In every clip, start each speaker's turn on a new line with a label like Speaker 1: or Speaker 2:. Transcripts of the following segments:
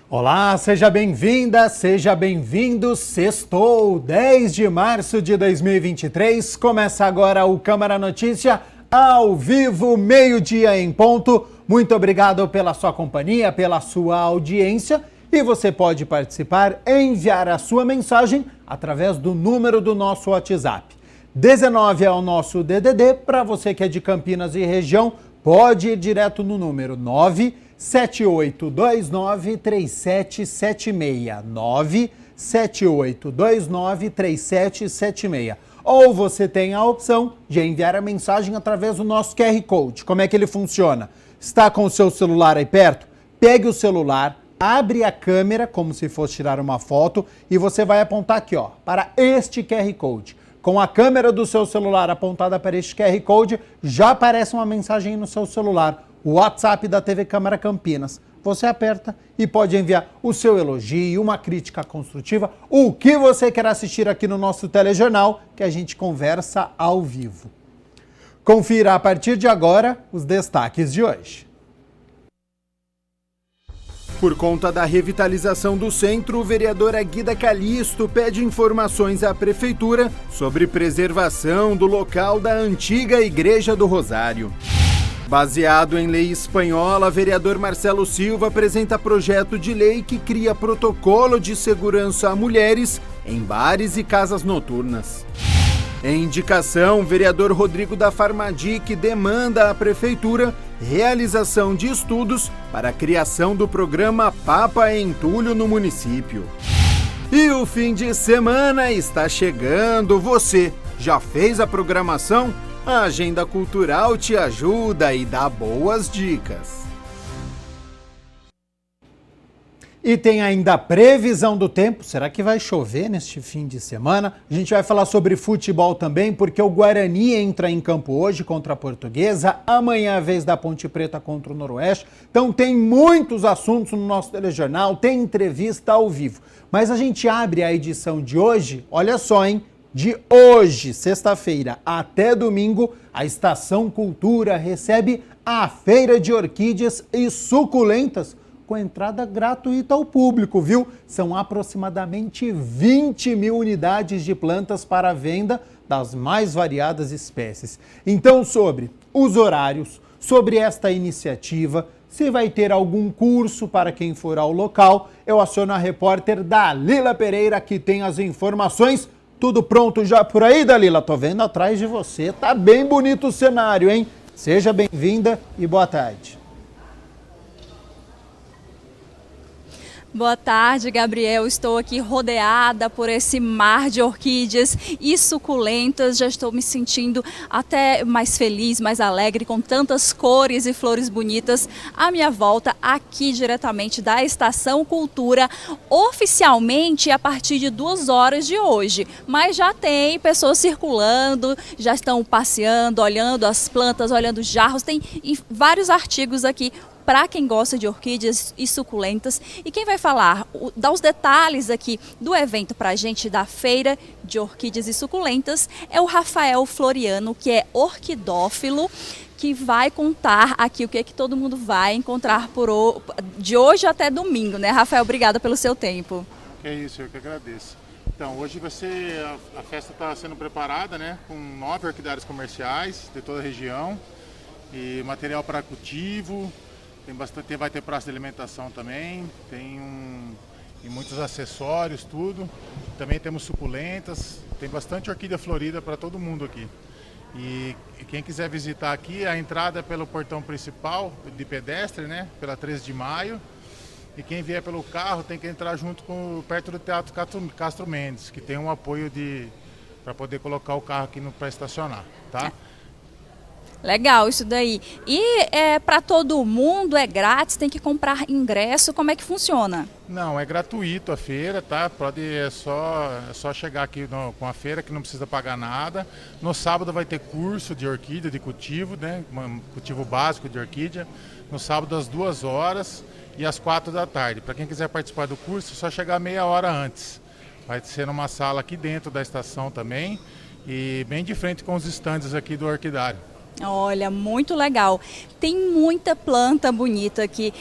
Speaker 1: Olá, seja bem-vinda, seja bem-vindo. Sextou, 10 de março de 2023. Começa agora o Câmara Notícia, ao vivo, meio-dia em ponto. Muito obrigado pela sua companhia, pela sua audiência. E você pode participar e enviar a sua mensagem através do número do nosso WhatsApp. 19 é o nosso DDD. Para você que é de Campinas e região, pode ir direto no número 978293776. 978293776. Ou você tem a opção de enviar a mensagem através do nosso QR Code. Como é que ele funciona? Está com o seu celular aí perto? Pegue o celular, abre a câmera como se fosse tirar uma foto e você vai apontar aqui, ó, para este QR Code. Com a câmera do seu celular apontada para este QR Code, já aparece uma mensagem no seu celular, o WhatsApp da TV Câmara Campinas. Você aperta e pode enviar o seu elogio, uma crítica construtiva, o que você quer assistir aqui no nosso telejornal, que a gente conversa ao vivo. Confira a partir de agora os destaques de hoje. Por conta da revitalização do centro, o vereador Aguida Calisto pede informações à prefeitura sobre preservação do local da antiga Igreja do Rosário. Baseado em lei espanhola, vereador Marcelo Silva apresenta projeto de lei que cria protocolo de segurança a mulheres em bares e casas noturnas. Em indicação, vereador Rodrigo da Farmadic demanda à prefeitura realização de estudos para a criação do programa Papa Entulho no município. E o fim de semana está chegando. Você já fez a programação? A Agenda Cultural te ajuda e dá boas dicas. E tem ainda a previsão do tempo. Será que vai chover neste fim de semana? A gente vai falar sobre futebol também, porque o Guarani entra em campo hoje contra a Portuguesa. Amanhã é a vez da Ponte Preta contra o Noroeste. Então tem muitos assuntos no nosso telejornal, tem entrevista ao vivo. Mas a gente abre a edição de hoje, olha só, hein? De hoje, sexta-feira, até domingo, a Estação Cultura recebe a Feira de Orquídeas e Suculentas, com entrada gratuita ao público, viu? São aproximadamente 20 mil unidades de plantas para venda das mais variadas espécies. Então, sobre os horários, sobre esta iniciativa, se vai ter algum curso para quem for ao local, eu aciono a repórter Dalila Pereira, que tem as informações. Tudo pronto já por aí, Dalila? Tô vendo atrás de você. Tá bem bonito o cenário, hein? Seja bem-vinda e boa tarde.
Speaker 2: Boa tarde, Gabriel. Estou aqui rodeada por esse mar de orquídeas e suculentas. Já estou me sentindo até mais feliz, mais alegre, com tantas cores e flores bonitas à minha volta, aqui diretamente da Estação Cultura, oficialmente a partir de 2 horas de hoje. Mas já tem pessoas circulando, já estão passeando, olhando as plantas, olhando os jarros. Tem vários artigos aqui para quem gosta de orquídeas e suculentas. E quem vai falar, dar os detalhes aqui do evento para a gente, da Feira de Orquídeas e Suculentas, é o Rafael Floriano, que é orquidófilo, que vai contar aqui o que é que todo mundo vai encontrar de hoje até domingo, né, Rafael? Obrigada pelo seu tempo.
Speaker 3: É isso, eu que agradeço. Então, hoje a festa está sendo preparada, né, com 9 orquidários comerciais de toda a região e material para cultivo. Vai ter praça de alimentação também, e muitos acessórios, tudo. Também temos suculentas, tem bastante orquídea florida para todo mundo aqui. E quem quiser visitar aqui, a entrada é pelo portão principal de pedestre, né, pela 13 de maio. E quem vier pelo carro tem que entrar perto do Teatro Castro Mendes, que tem um apoio para poder colocar o carro aqui para estacionar, tá?
Speaker 2: Legal isso daí. E para todo mundo é grátis, tem que comprar ingresso, como é que funciona?
Speaker 3: Não, é gratuito a feira, tá? É só chegar aqui com a feira que não precisa pagar nada. No sábado vai ter curso de orquídea, de cultivo, né? Cultivo básico de orquídea. No sábado às 2 horas e às 4 da tarde. Para quem quiser participar do curso, é só chegar meia hora antes. Vai ser numa sala aqui dentro da estação também e bem de frente com os estandes aqui do orquidário.
Speaker 2: Olha, muito legal. Tem muita planta bonita aqui.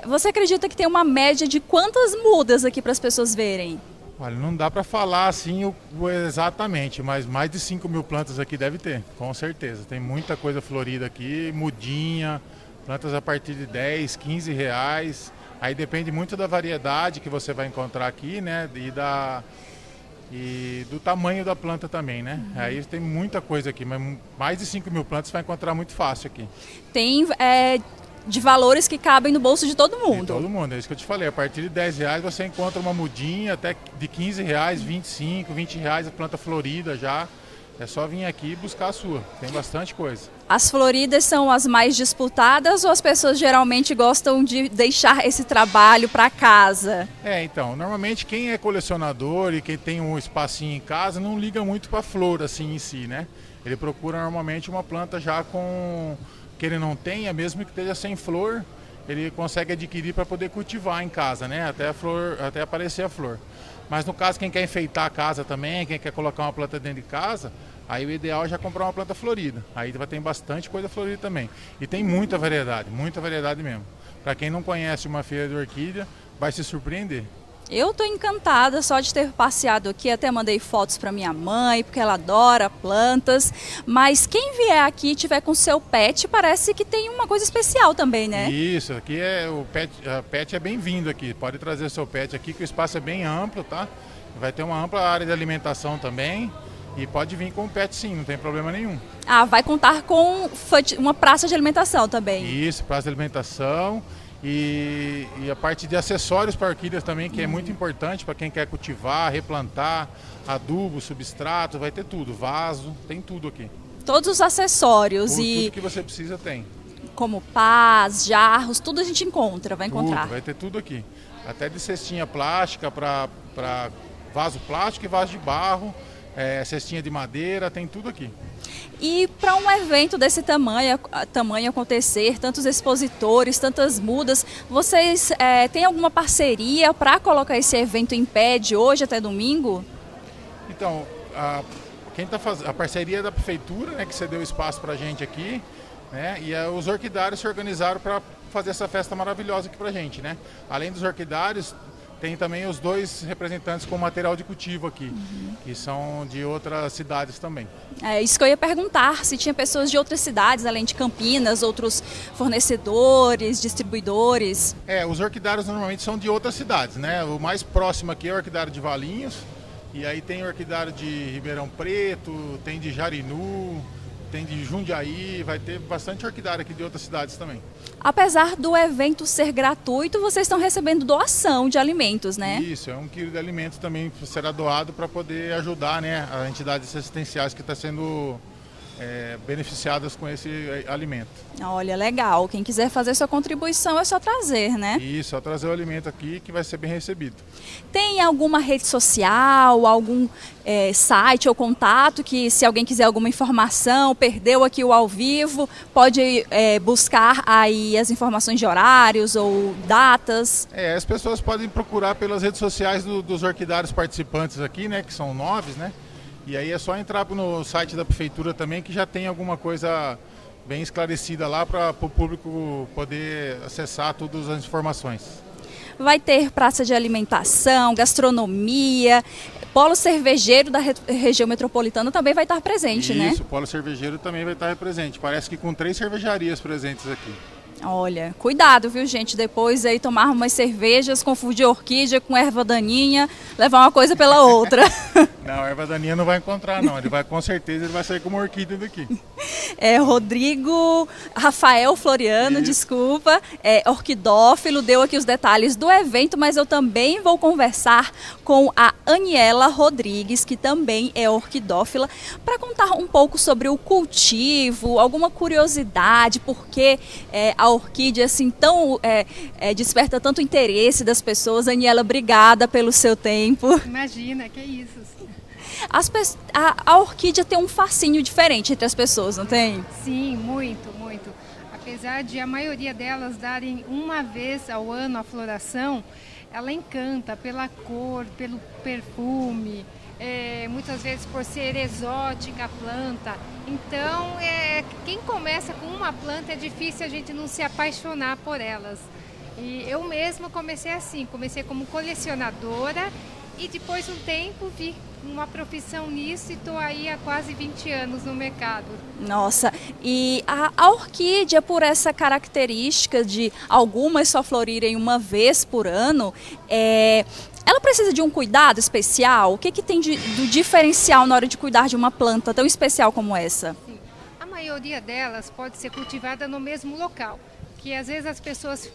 Speaker 2: Você acredita que tem uma média de quantas mudas aqui para as pessoas verem?
Speaker 3: Olha, não dá para falar assim exatamente, mas mais de 5.000 plantas aqui deve ter, com certeza. Tem muita coisa florida aqui, mudinha, plantas a partir de 10, 15 reais. Aí depende muito da variedade que você vai encontrar aqui, né? E do tamanho da planta também, né? Aí tem muita coisa aqui, mas mais de 5.000 plantas você vai encontrar muito fácil aqui.
Speaker 2: Tem de valores que cabem no bolso de todo mundo.
Speaker 3: De todo mundo, é isso que eu te falei. A partir de 10 reais você encontra uma mudinha, até de 15 reais, 25, 20 reais a planta florida já. É só vir aqui e buscar a sua, tem bastante coisa.
Speaker 2: As floridas são as mais disputadas ou as pessoas geralmente gostam de deixar esse trabalho para casa?
Speaker 3: Então, normalmente quem é colecionador e quem tem um espacinho em casa não liga muito para flor assim em si, né? Ele procura normalmente uma planta já com que ele não tenha, mesmo que esteja sem flor, ele consegue adquirir para poder cultivar em casa, né? Até aparecer a flor. Mas no caso, quem quer enfeitar a casa também, quem quer colocar uma planta dentro de casa, aí o ideal é já comprar uma planta florida. Aí vai ter bastante coisa florida também. E tem muita variedade mesmo. Para quem não conhece uma feira de orquídea, vai se surpreender.
Speaker 2: Eu estou encantada só de ter passeado aqui, até mandei fotos para minha mãe, porque ela adora plantas. Mas quem vier aqui e tiver com seu pet, parece que tem uma coisa especial também, né?
Speaker 3: Isso, aqui o pet é bem-vindo aqui. Pode trazer seu pet aqui, que o espaço é bem amplo, tá? Vai ter uma ampla área de alimentação também. E pode vir com o pet sim, não tem problema nenhum.
Speaker 2: Vai contar com uma praça de alimentação também.
Speaker 3: Isso, praça de alimentação. E a parte de acessórios para orquídeas também, que é muito importante para quem quer cultivar, replantar, adubo, substrato, vai ter tudo, vaso, tem tudo aqui.
Speaker 2: Todos os acessórios
Speaker 3: tudo que você precisa tem.
Speaker 2: Como pás, jarros, tudo a gente vai encontrar.
Speaker 3: Vai ter tudo aqui. Até de cestinha plástica para vaso plástico e vaso de barro, cestinha de madeira, tem tudo aqui.
Speaker 2: E para um evento desse tamanho acontecer, tantos expositores, tantas mudas, vocês têm alguma parceria para colocar esse evento em pé de hoje até domingo?
Speaker 3: Então, quem tá fazendo a parceria é da prefeitura, né, que cedeu espaço para a gente aqui, né, e os orquidários se organizaram para fazer essa festa maravilhosa aqui para a gente, né? Além dos orquidários, tem também os 2 representantes com material de cultivo aqui, que são de outras cidades também. É
Speaker 2: isso que eu ia perguntar, se tinha pessoas de outras cidades, além de Campinas, outros fornecedores, distribuidores.
Speaker 3: Os orquidários normalmente são de outras cidades, né? O mais próximo aqui é o orquidário de Valinhos, e aí tem o orquidário de Ribeirão Preto, tem de Jarinu, tem de Jundiaí, vai ter bastante orquidário aqui de outras cidades também.
Speaker 2: Apesar do evento ser gratuito, vocês estão recebendo doação de alimentos, né?
Speaker 3: Isso, 1 quilo de alimentos também será doado para poder ajudar, né, as entidades assistenciais que estão sendo beneficiadas com esse alimento.
Speaker 2: Olha, legal. Quem quiser fazer sua contribuição é só trazer, né?
Speaker 3: Isso, só trazer o alimento aqui que vai ser bem recebido.
Speaker 2: Tem alguma rede social, algum site ou contato que, se alguém quiser alguma informação, perdeu aqui o ao vivo, pode buscar aí as informações de horários ou datas?
Speaker 3: As pessoas podem procurar pelas redes sociais dos orquidários participantes aqui, né, que são 9, né? E aí é só entrar no site da prefeitura também, que já tem alguma coisa bem esclarecida lá para o público poder acessar todas as informações.
Speaker 2: Vai ter praça de alimentação, gastronomia, polo cervejeiro da região metropolitana também vai estar presente, né?
Speaker 3: Isso, o polo cervejeiro também vai estar presente. Parece que com 3 cervejarias presentes aqui.
Speaker 2: Olha, cuidado, viu, gente? Depois aí tomar umas cervejas, confundir orquídea com erva daninha, levar uma coisa pela outra.
Speaker 3: Não, erva daninha não vai encontrar, não. Com certeza ele vai sair como orquídea daqui.
Speaker 2: Rodrigo Rafael Floriano, desculpa, orquidófilo, deu aqui os detalhes do evento, mas eu também vou conversar com a Aniela Rodrigues, que também é orquidófila, para contar um pouco sobre o cultivo, alguma curiosidade, porque a orquídea assim desperta tanto interesse das pessoas. Aniela, obrigada pelo seu tempo.
Speaker 4: Imagina, que isso.
Speaker 2: A orquídea tem um fascínio diferente entre as pessoas, não tem?
Speaker 4: Sim, muito, muito. Apesar de a maioria delas darem uma vez ao ano a floração, ela encanta pela cor, pelo perfume, muitas vezes por ser exótica a planta. Então, quem começa com uma planta é difícil a gente não se apaixonar por elas. E eu mesma comecei assim, comecei como colecionadora e depois de um tempo vi uma profissão nisso e estou aí há quase 20 anos no mercado.
Speaker 2: Nossa, e a orquídea, por essa característica de algumas só florirem uma vez por ano, ela precisa de um cuidado especial? O que tem do diferencial na hora de cuidar de uma planta tão especial como essa?
Speaker 4: Sim. A maioria delas pode ser cultivada no mesmo local, que às vezes as pessoas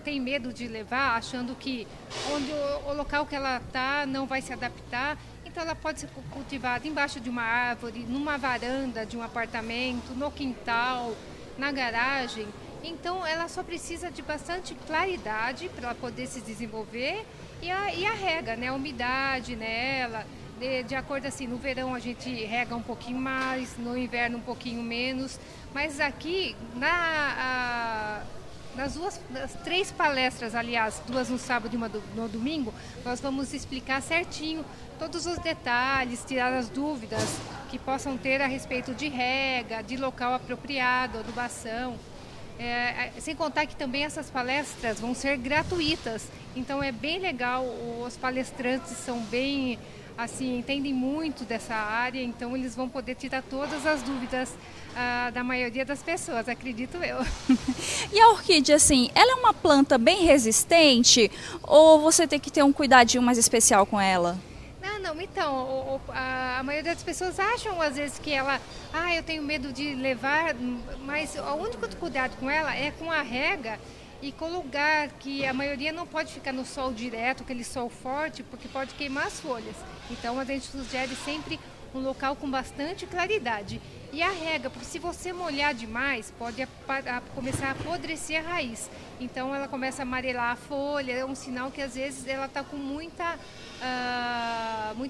Speaker 4: têm medo de levar, achando que onde o local que ela está não vai se adaptar. Então ela pode ser cultivada embaixo de uma árvore, numa varanda de um apartamento, no quintal, na garagem. Então ela só precisa de bastante claridade para ela poder se desenvolver e a rega, né? A umidade nela. De acordo assim, no verão a gente rega um pouquinho mais, no inverno um pouquinho menos. Mas aqui, nas 3 palestras, aliás, 2 no sábado e uma no domingo, nós vamos explicar certinho todos os detalhes, tirar as dúvidas que possam ter a respeito de rega, de local apropriado, adubação. Sem contar que também essas palestras vão ser gratuitas, então é bem legal, os palestrantes são bem, assim, entendem muito dessa área, então eles vão poder tirar todas as dúvidas da maioria das pessoas, acredito eu.
Speaker 2: E a orquídea, assim, ela é uma planta bem resistente ou você tem que ter um cuidadinho mais especial com ela?
Speaker 4: Não, então, a maioria das pessoas acham às vezes que ela, eu tenho medo de levar, mas o único cuidado com ela é com a rega e com o lugar, que a maioria não pode ficar no sol direto, aquele sol forte, porque pode queimar as folhas. Então a gente sugere sempre um local com bastante claridade. E a rega, porque se você molhar demais, pode começar a apodrecer a raiz. Então ela começa a amarelar a folha, é um sinal que às vezes ela está com muita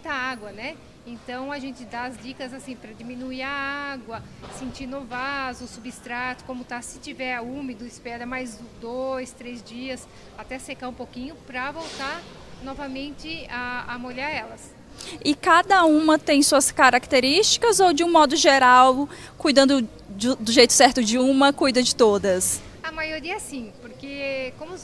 Speaker 4: água, né? Então a gente dá as dicas assim para diminuir a água, sentir no vaso, o substrato, como tá. Se tiver úmido, espera mais 2, 3 dias até secar um pouquinho para voltar novamente a molhar elas.
Speaker 2: E cada uma tem suas características ou, de um modo geral, cuidando do jeito certo de uma, cuida de todas?
Speaker 4: A maioria sim, porque como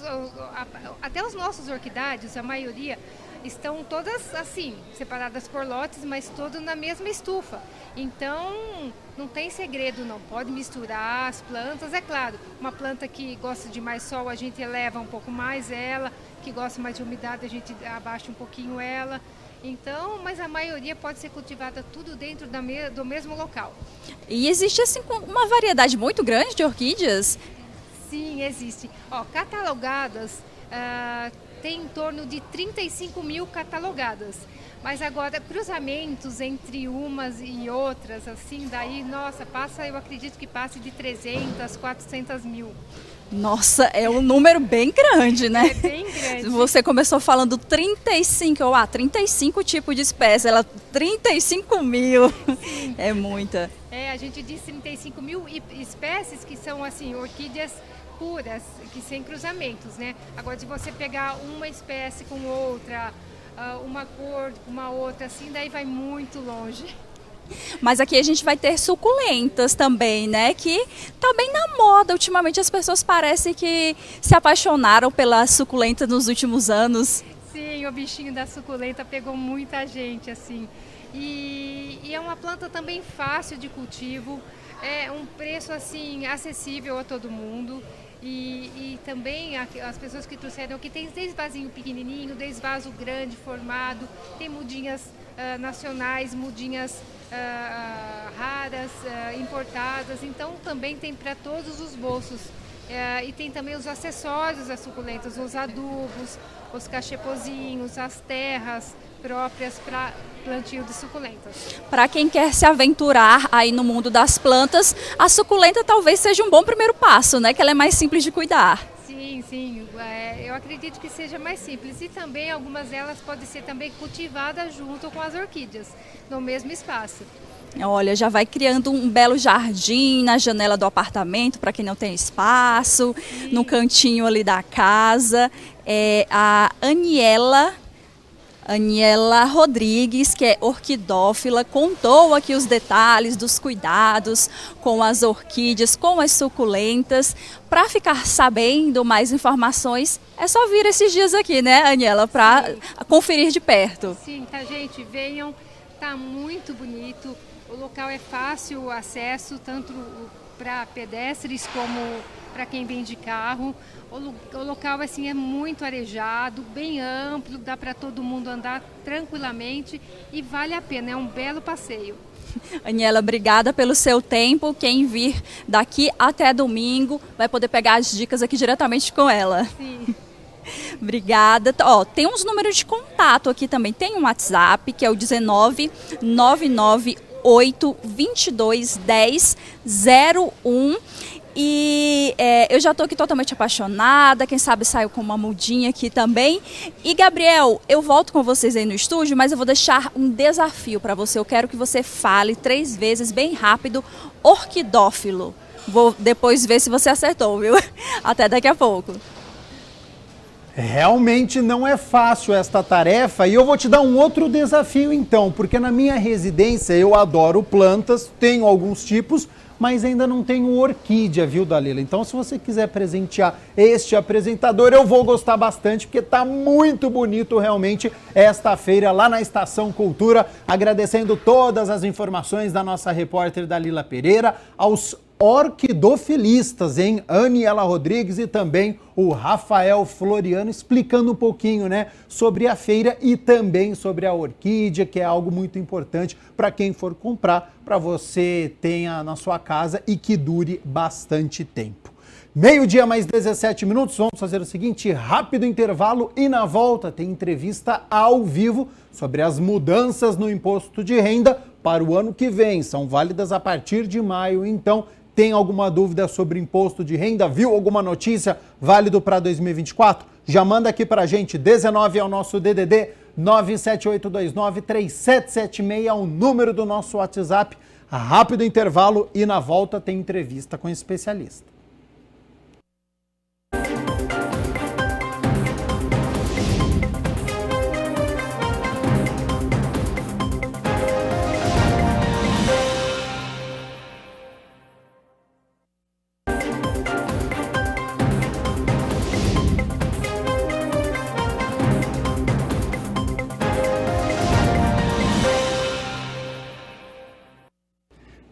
Speaker 4: até os nossos orquidádeos, a maioria estão todas assim, separadas por lotes, mas todas na mesma estufa. Então não tem segredo não, pode misturar as plantas, é claro. Uma planta que gosta de mais sol, a gente eleva um pouco mais ela, que gosta mais de umidade, a gente abaixa um pouquinho ela. Então, mas a maioria pode ser cultivada tudo dentro do mesmo local.
Speaker 2: E existe assim uma variedade muito grande de orquídeas?
Speaker 4: Sim, existe. Catalogadas, tem em torno de 35 mil catalogadas. Mas agora, cruzamentos entre umas e outras, assim, daí, nossa, eu acredito que passe de 300, 400 mil.
Speaker 2: Nossa, é um número bem grande, né?
Speaker 4: É bem grande.
Speaker 2: Você começou falando 35 tipos de espécies, ela 35 mil, sim. É muita.
Speaker 4: A gente diz 35 mil espécies que são, assim, orquídeas puras, que sem cruzamentos, né? Agora, se você pegar uma espécie com outra, uma cor com uma outra, assim, daí vai muito longe.
Speaker 2: Mas aqui a gente vai ter suculentas também, né? Que tá bem na moda. Ultimamente as pessoas parecem que se apaixonaram pela suculenta nos últimos anos.
Speaker 4: Sim, o bichinho da suculenta pegou muita gente, assim. E é uma planta também fácil de cultivo, é um preço assim acessível a todo mundo. E também as pessoas que trouxeram aqui tem desde vasinho pequenininho, desde vaso grande formado, tem mudinhas nacionais, mudinhas raras, importadas, então também tem para todos os bolsos. E tem também os acessórios das suculentas, os adubos, os cachepozinhos, as terras próprias para plantio de suculentas. Para
Speaker 2: quem quer se aventurar aí no mundo das plantas, a suculenta talvez seja um bom primeiro passo, né? Que ela é mais simples de cuidar.
Speaker 4: Sim, eu acredito que seja mais simples e também algumas delas podem ser também cultivadas junto com as orquídeas, no mesmo espaço.
Speaker 2: Olha, já vai criando um belo jardim na janela do apartamento para quem não tem espaço, no cantinho ali da casa. A Aniela Aniela Rodrigues, que é orquidófila, contou aqui os detalhes dos cuidados com as orquídeas, com as suculentas. Para ficar sabendo mais informações, é só vir esses dias aqui, né, Aniela, para conferir de perto.
Speaker 4: Sim, tá, gente, venham, tá muito bonito. O local é fácil acesso, tanto para pedestres como para quem vem de carro. O local assim é muito arejado, bem amplo, dá para todo mundo andar tranquilamente e vale a pena, é um belo passeio.
Speaker 2: Aniela, obrigada pelo seu tempo. Quem vir daqui até domingo vai poder pegar as dicas aqui diretamente com ela.
Speaker 4: Sim.
Speaker 2: Obrigada. Ó, tem uns números de contato aqui também. Tem um WhatsApp que é o 19 998 22 10 01. E eu já estou aqui totalmente apaixonada, quem sabe saio com uma mudinha aqui também. E Gabriel, eu volto com vocês aí no estúdio, mas eu vou deixar um desafio para você. Eu quero que você fale 3 vezes, bem rápido, orquidófilo. Vou depois ver se você acertou, viu? Até daqui a pouco.
Speaker 1: Realmente não é fácil esta tarefa e eu vou te dar um outro desafio então, porque na minha residência eu adoro plantas, tenho alguns tipos, mas ainda não tenho orquídea, viu, Dalila? Então, se você quiser presentear este apresentador, eu vou gostar bastante, porque tá muito bonito realmente esta feira lá na Estação Cultura. Agradecendo todas as informações da nossa repórter Dalila Pereira, aos orquidofilistas, hein? Aniela Rodrigues e também o Rafael Floriano, explicando um pouquinho, né, sobre a feira e também sobre a orquídea, que é algo muito importante para quem for comprar, para você tenha na sua casa e que dure bastante tempo. 12:00 mais 17 minutos, vamos fazer o seguinte, rápido intervalo e na volta tem entrevista ao vivo sobre as mudanças no imposto de renda para o ano que vem. São válidas a partir de maio, então tem alguma dúvida sobre imposto de renda? Viu alguma notícia válido para 2024? Já manda aqui para a gente, 19 é o nosso DDD, 978293776 é o número do nosso WhatsApp. Rápido intervalo e na volta tem entrevista com especialista.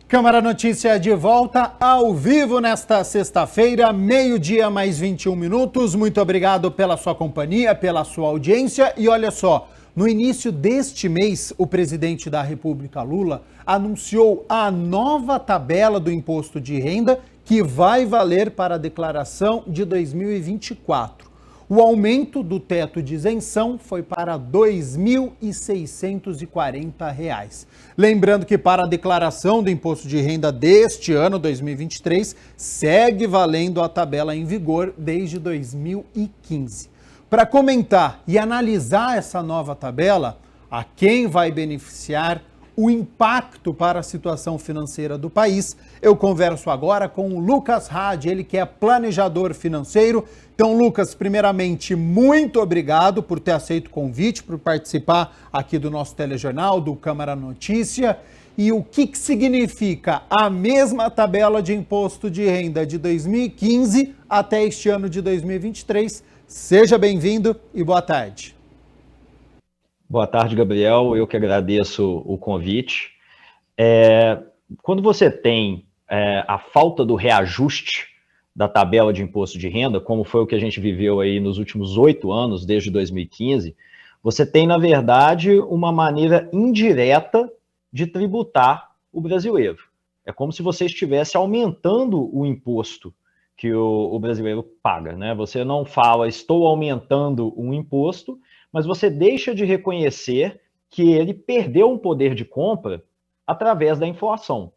Speaker 1: Câmara Notícia de volta ao vivo nesta sexta-feira, 12:00 mais 21 minutos. Muito obrigado pela sua companhia, pela sua audiência. E olha só, no início deste mês, o presidente da República, Lula, anunciou a nova tabela do imposto de renda que vai valer para a declaração de 2024. O aumento do teto de isenção foi para R$ 2.640. Lembrando que para a declaração do imposto de renda deste ano, 2023, segue valendo a tabela em vigor desde 2015. Para comentar e analisar essa nova tabela, a quem vai beneficiar, o impacto para a situação financeira do país, eu converso agora com o Lucas Hadi, ele que é planejador financeiro. Então, Lucas, primeiramente, muito obrigado por ter aceito o convite, por participar aqui do nosso telejornal, do Câmara Notícia. E o que significa a mesma tabela de imposto de renda de 2015 até este ano de 2023? Seja bem-vindo e boa tarde.
Speaker 5: Boa tarde, Gabriel. Eu que agradeço o convite. Quando você tem a falta do reajuste da tabela de imposto de renda, como foi o que a gente viveu aí nos últimos 8 anos, desde 2015, você tem, na verdade, uma maneira indireta de tributar o brasileiro. É como se você estivesse aumentando o imposto que o brasileiro paga, né? Você não fala, estou aumentando um imposto, mas você deixa de reconhecer que ele perdeu um poder de compra através da inflação.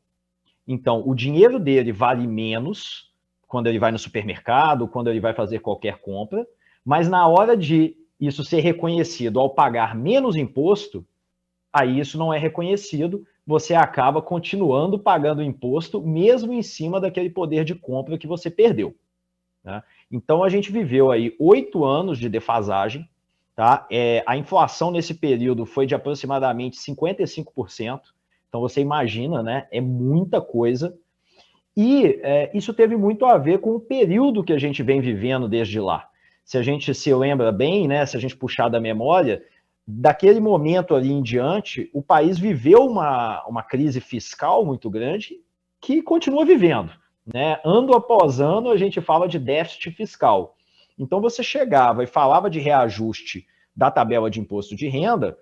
Speaker 5: Então, o dinheiro dele vale menos quando ele vai no supermercado, quando ele vai fazer qualquer compra, mas na hora de isso ser reconhecido ao pagar menos imposto, aí isso não é reconhecido, você acaba continuando pagando imposto mesmo em cima daquele poder de compra que você perdeu, né? Então, a gente viveu aí 8 anos de defasagem. tá? A inflação nesse período foi de aproximadamente 55%, então você imagina, né? É muita coisa. E isso teve muito a ver com o período que a gente vem vivendo desde lá. Se a gente se lembra bem, né, se a gente puxar da memória, daquele momento ali em diante, o país viveu uma crise fiscal muito grande que continua vivendo. Né? Ano após ano, a gente fala de déficit fiscal. Então, você chegava e falava de reajuste da tabela de imposto de renda,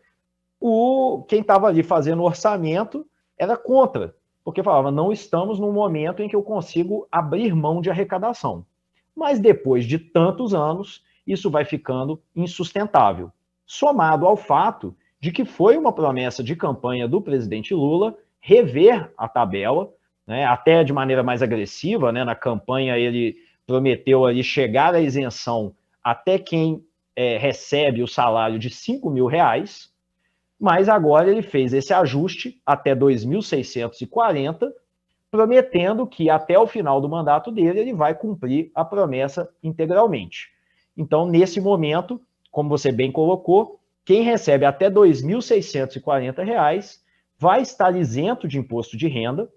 Speaker 5: quem estava ali fazendo orçamento era contra, porque falava, não estamos num momento em que eu consigo abrir mão de arrecadação. Mas depois de tantos anos, isso vai ficando insustentável. Somado ao fato de que foi uma promessa de campanha do presidente Lula rever a tabela, né, até de maneira mais agressiva, né, na campanha ele prometeu ali chegar à isenção até quem recebe o salário de R$5.000, mas agora ele fez esse ajuste até 2.640, prometendo que até o final do mandato dele ele vai cumprir a promessa integralmente. Então, nesse momento, como você bem colocou, quem recebe até R$ 2.640 vai estar isento de imposto de renda.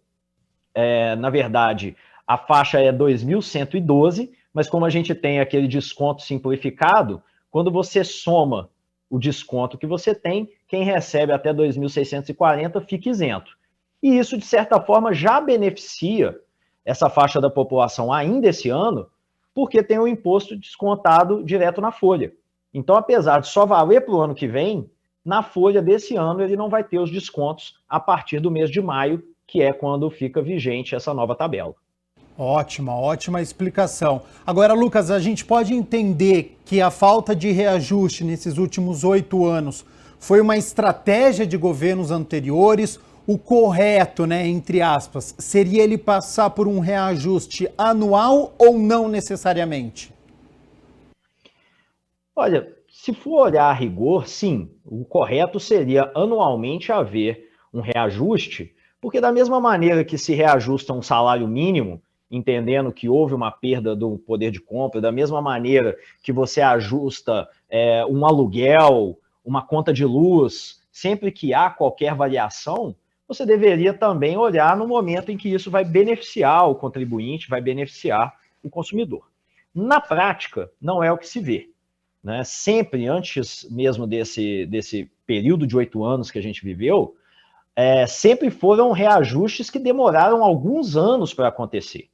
Speaker 5: Na verdade, a faixa é 2.112, mas como a gente tem aquele desconto simplificado, quando você soma o desconto que você tem, quem recebe até 2.640 fica isento. E isso, de certa forma, já beneficia essa faixa da população ainda esse ano, porque tem o imposto descontado direto na folha. Então, apesar de só valer para o ano que vem, na folha desse ano ele não vai ter os descontos a partir do mês de maio, que é quando fica vigente essa nova tabela.
Speaker 1: Ótima explicação. Agora, Lucas, a gente pode entender que a falta de reajuste nesses últimos 8 anos foi uma estratégia de governos anteriores. O correto, né, entre aspas, seria ele passar por um reajuste anual ou não necessariamente?
Speaker 5: Olha, se for olhar a rigor, sim, o correto seria anualmente haver um reajuste, porque da mesma maneira que se reajusta um salário mínimo, entendendo que houve uma perda do poder de compra, da mesma maneira que você ajusta um aluguel, uma conta de luz, sempre que há qualquer variação, você deveria também olhar no momento em que isso vai beneficiar o contribuinte, vai beneficiar o consumidor. Na prática, não é o que se vê. Né? Sempre, antes mesmo desse período de 8 anos que a gente viveu, sempre foram reajustes que demoraram alguns anos para acontecer.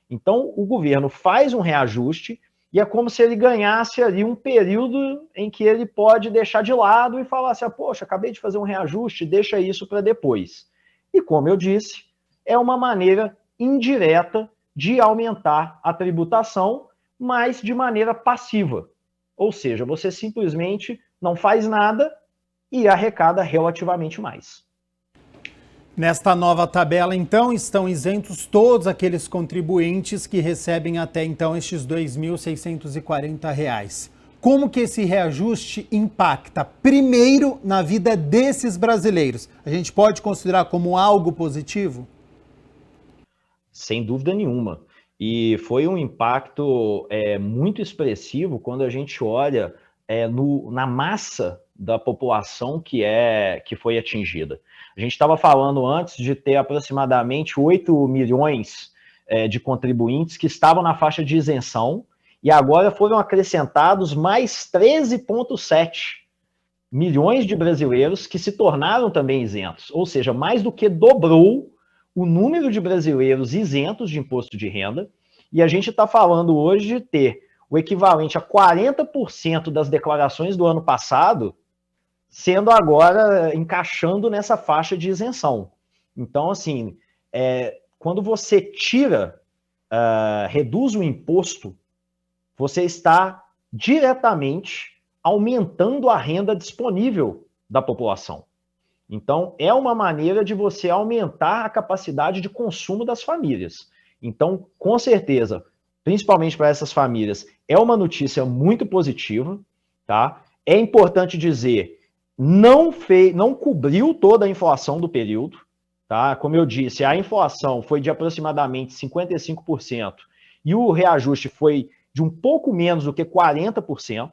Speaker 5: Então, o governo faz um reajuste e é como se ele ganhasse ali um período em que ele pode deixar de lado e falar assim, poxa, acabei de fazer um reajuste, deixa isso para depois. E como eu disse, é uma maneira indireta de aumentar a tributação, mas de maneira passiva. Ou seja, você simplesmente não faz nada e arrecada relativamente mais.
Speaker 1: Nesta nova tabela, então, estão isentos todos aqueles contribuintes que recebem até então estes R$ 2.640. Como que esse reajuste impacta, primeiro, na vida desses brasileiros? A gente pode considerar como algo positivo?
Speaker 5: Sem dúvida nenhuma. E foi um impacto muito expressivo quando a gente olha na massa da população que foi atingida. A gente estava falando antes de ter aproximadamente 8 milhões de contribuintes que estavam na faixa de isenção, e agora foram acrescentados mais 13,7 milhões de brasileiros que se tornaram também isentos, ou seja, mais do que dobrou o número de brasileiros isentos de imposto de renda, e a gente está falando hoje de ter o equivalente a 40% das declarações do ano passado sendo agora encaixando nessa faixa de isenção. Então, assim, quando você reduz o imposto, você está diretamente aumentando a renda disponível da população. Então, é uma maneira de você aumentar a capacidade de consumo das famílias. Então, com certeza, principalmente para essas famílias, é uma notícia muito positiva, tá? É importante dizer, não cobriu toda a inflação do período, tá? Como eu disse, a inflação foi de aproximadamente 55% e o reajuste foi de um pouco menos do que 40%,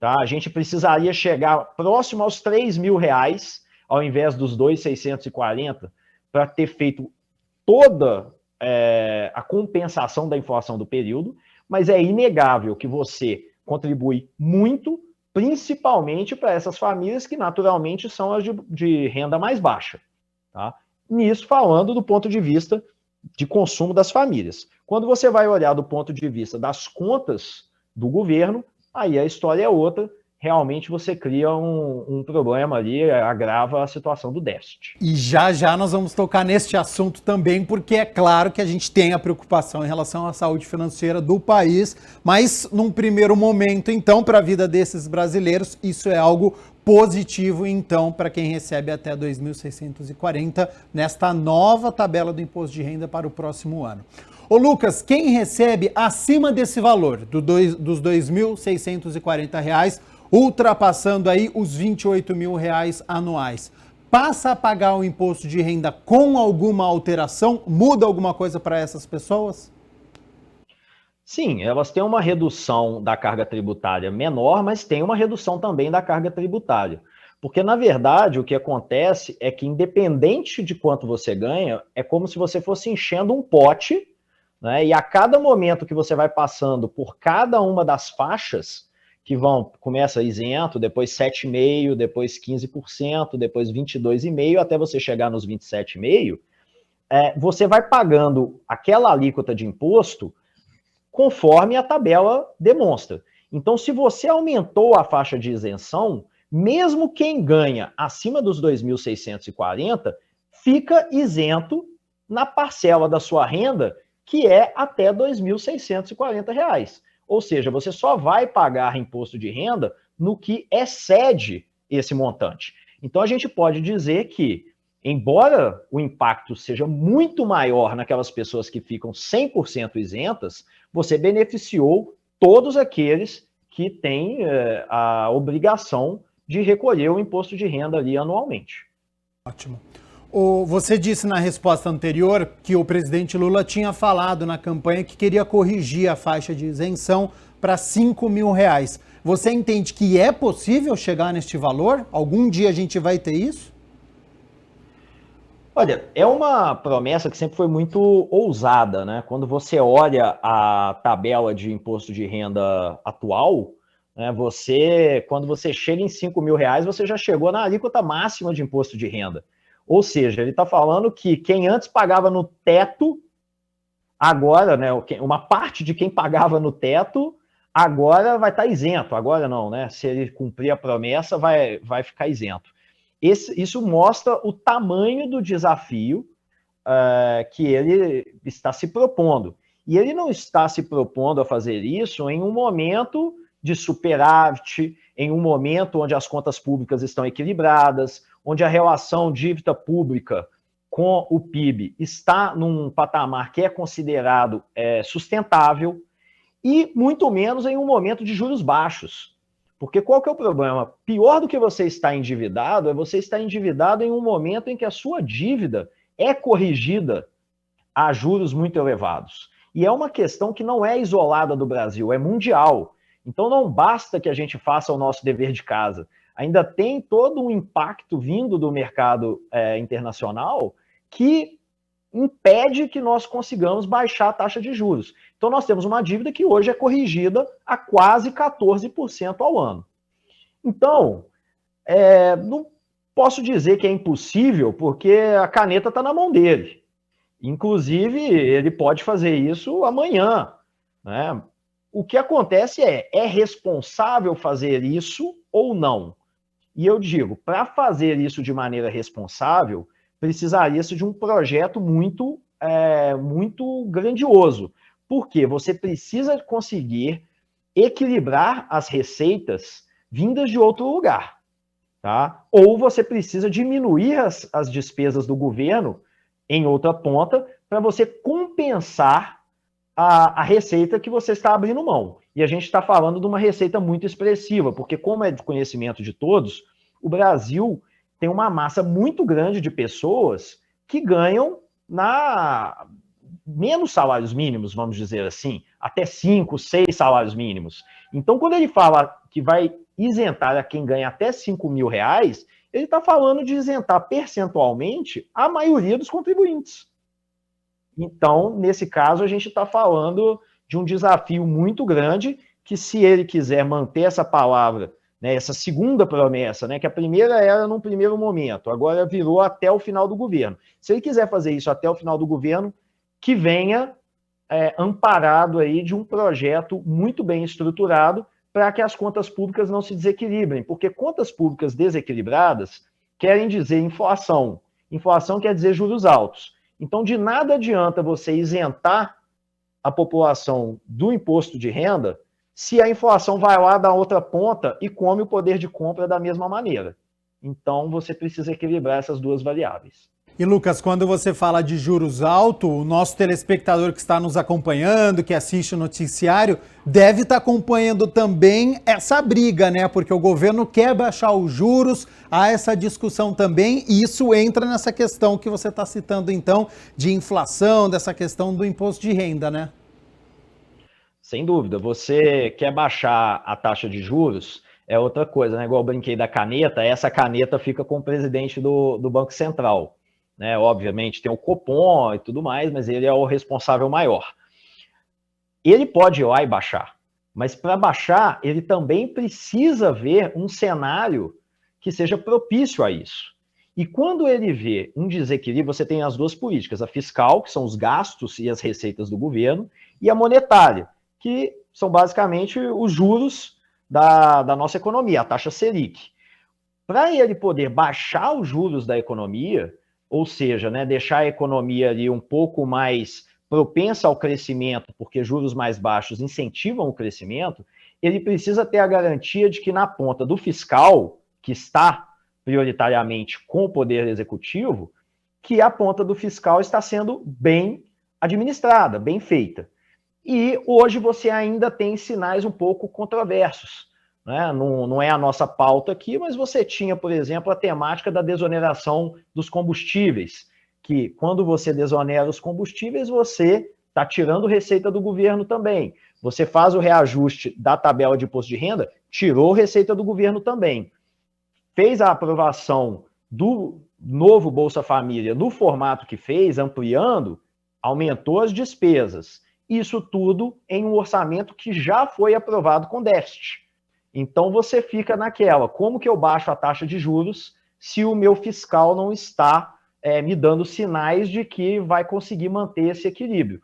Speaker 5: Tá? A gente precisaria chegar próximo aos R$3.000, ao invés dos 2.640, para ter feito toda a compensação da inflação do período, mas é inegável que você contribui muito, principalmente para essas famílias que naturalmente são as de renda mais baixa. Tá? Nisso falando do ponto de vista de consumo das famílias. Quando você vai olhar do ponto de vista das contas do governo, aí a história é outra. Realmente você cria um problema ali, agrava a situação do déficit.
Speaker 1: E já já nós vamos tocar neste assunto também, porque é claro que a gente tem a preocupação em relação à saúde financeira do país, mas num primeiro momento, então, para a vida desses brasileiros, isso é algo positivo, então, para quem recebe até R$ 2.640 nesta nova tabela do imposto de renda para o próximo ano. Ô Lucas, quem recebe acima desse valor, dos R$ 2.640, ultrapassando aí os R$ 28.000 anuais, passa a pagar o imposto de renda com alguma alteração? Muda alguma coisa para essas pessoas?
Speaker 5: Sim, elas têm uma redução da carga tributária menor, mas tem uma redução também da carga tributária. Porque, na verdade, o que acontece é que, independente de quanto você ganha, é como se você fosse enchendo um pote, né? E a cada momento que você vai passando por cada uma das faixas, que começa isento, depois 7,5%, depois 15%, depois 22,5%, até você chegar nos 27,5%, você vai pagando aquela alíquota de imposto conforme a tabela demonstra. Então, se você aumentou a faixa de isenção, mesmo quem ganha acima dos 2.640, fica isento na parcela da sua renda que é até R$ 2.640. Ou seja, você só vai pagar imposto de renda no que excede esse montante. Então, a gente pode dizer que, embora o impacto seja muito maior naquelas pessoas que ficam 100% isentas, você beneficiou todos aqueles que têm a obrigação de recolher o imposto de renda ali anualmente.
Speaker 1: Ótimo. Você disse na resposta anterior que o presidente Lula tinha falado na campanha que queria corrigir a faixa de isenção para R$ 5.000. Você entende que é possível chegar neste valor? Algum dia a gente vai ter isso?
Speaker 5: Olha, é uma promessa que sempre foi muito ousada, né? Quando você olha a tabela de imposto de renda atual, né, quando você chega em R$ 5.000, você já chegou na alíquota máxima de imposto de renda. Ou seja, ele está falando que quem antes pagava no teto, agora, né, uma parte de quem pagava no teto, agora vai estar isento. Agora não, né? Se ele cumprir a promessa, vai ficar isento. Isso mostra o tamanho do desafio que ele está se propondo. E ele não está se propondo a fazer isso em um momento de superávit, em um momento onde as contas públicas estão equilibradas, onde a relação dívida pública com o PIB está num patamar que é considerado sustentável, e muito menos em um momento de juros baixos. Porque qual que é o problema? Pior do que você estar endividado é você estar endividado em um momento em que a sua dívida é corrigida a juros muito elevados. E é uma questão que não é isolada do Brasil, é mundial. Então não basta que a gente faça o nosso dever de casa. Ainda tem todo um impacto vindo do mercado internacional que impede que nós consigamos baixar a taxa de juros. Então nós temos uma dívida que hoje é corrigida a quase 14% ao ano. Então, não posso dizer que é impossível, porque a caneta está na mão dele. Inclusive, ele pode fazer isso amanhã, né? O que acontece é responsável fazer isso ou não? E eu digo, para fazer isso de maneira responsável, precisaria-se de um projeto muito grandioso. Porque você precisa conseguir equilibrar as receitas vindas de outro lugar. Tá? Ou você precisa diminuir as despesas do governo em outra ponta para você compensar a receita que você está abrindo mão. E a gente está falando de uma receita muito expressiva, porque como é de conhecimento de todos, o Brasil tem uma massa muito grande de pessoas que ganham menos salários mínimos, vamos dizer assim, até 5, 6 salários mínimos. Então, quando ele fala que vai isentar a quem ganha até R$ 5.000, ele está falando de isentar percentualmente a maioria dos contribuintes. Então, nesse caso, a gente está falando de um desafio muito grande que, se ele quiser manter essa palavra, né, essa segunda promessa, né, que a primeira era num primeiro momento, agora virou até o final do governo. Se ele quiser fazer isso até o final do governo, que venha amparado aí de um projeto muito bem estruturado para que as contas públicas não se desequilibrem, porque contas públicas desequilibradas querem dizer inflação. Inflação quer dizer juros altos. Então, de nada adianta você isentar a população do imposto de renda se a inflação vai lá da outra ponta e come o poder de compra da mesma maneira. Então, você precisa equilibrar essas duas variáveis.
Speaker 1: E, Lucas, quando você fala de juros altos, o nosso telespectador que está nos acompanhando, que assiste o noticiário, deve estar acompanhando também essa briga, né? Porque o governo quer baixar os juros, há essa discussão também, e isso entra nessa questão que você está citando, então, de inflação, dessa questão do imposto de renda, né?
Speaker 5: Sem dúvida. Você quer baixar a taxa de juros, é outra coisa, né? Igual eu brinquei da caneta, essa caneta fica com o presidente do Banco Central. Né? Obviamente tem o Copom e tudo mais, mas ele é o responsável maior. Ele pode ir lá e baixar, mas para baixar, ele também precisa ver um cenário que seja propício a isso. E quando ele vê um desequilíbrio, você tem as duas políticas, a fiscal, que são os gastos e as receitas do governo, e a monetária, que são basicamente os juros da nossa economia, a taxa Selic. Para ele poder baixar os juros da economia, ou seja, né, deixar a economia ali um pouco mais propensa ao crescimento, porque juros mais baixos incentivam o crescimento, ele precisa ter a garantia de que na ponta do fiscal, que está prioritariamente com o poder executivo, que a ponta do fiscal está sendo bem administrada, bem feita. E hoje você ainda tem sinais um pouco controversos. Né? Não é a nossa pauta aqui, mas você tinha, por exemplo, a temática da desoneração dos combustíveis, que quando você desonera os combustíveis, você está tirando receita do governo também. Você faz o reajuste da tabela de imposto de renda, tirou receita do governo também. Fez a aprovação do novo Bolsa Família no formato que fez, ampliando, aumentou as despesas. Isso tudo em um orçamento que já foi aprovado com déficit. Então você fica naquela, como que eu baixo a taxa de juros se o meu fiscal não está me dando sinais de que vai conseguir manter esse equilíbrio?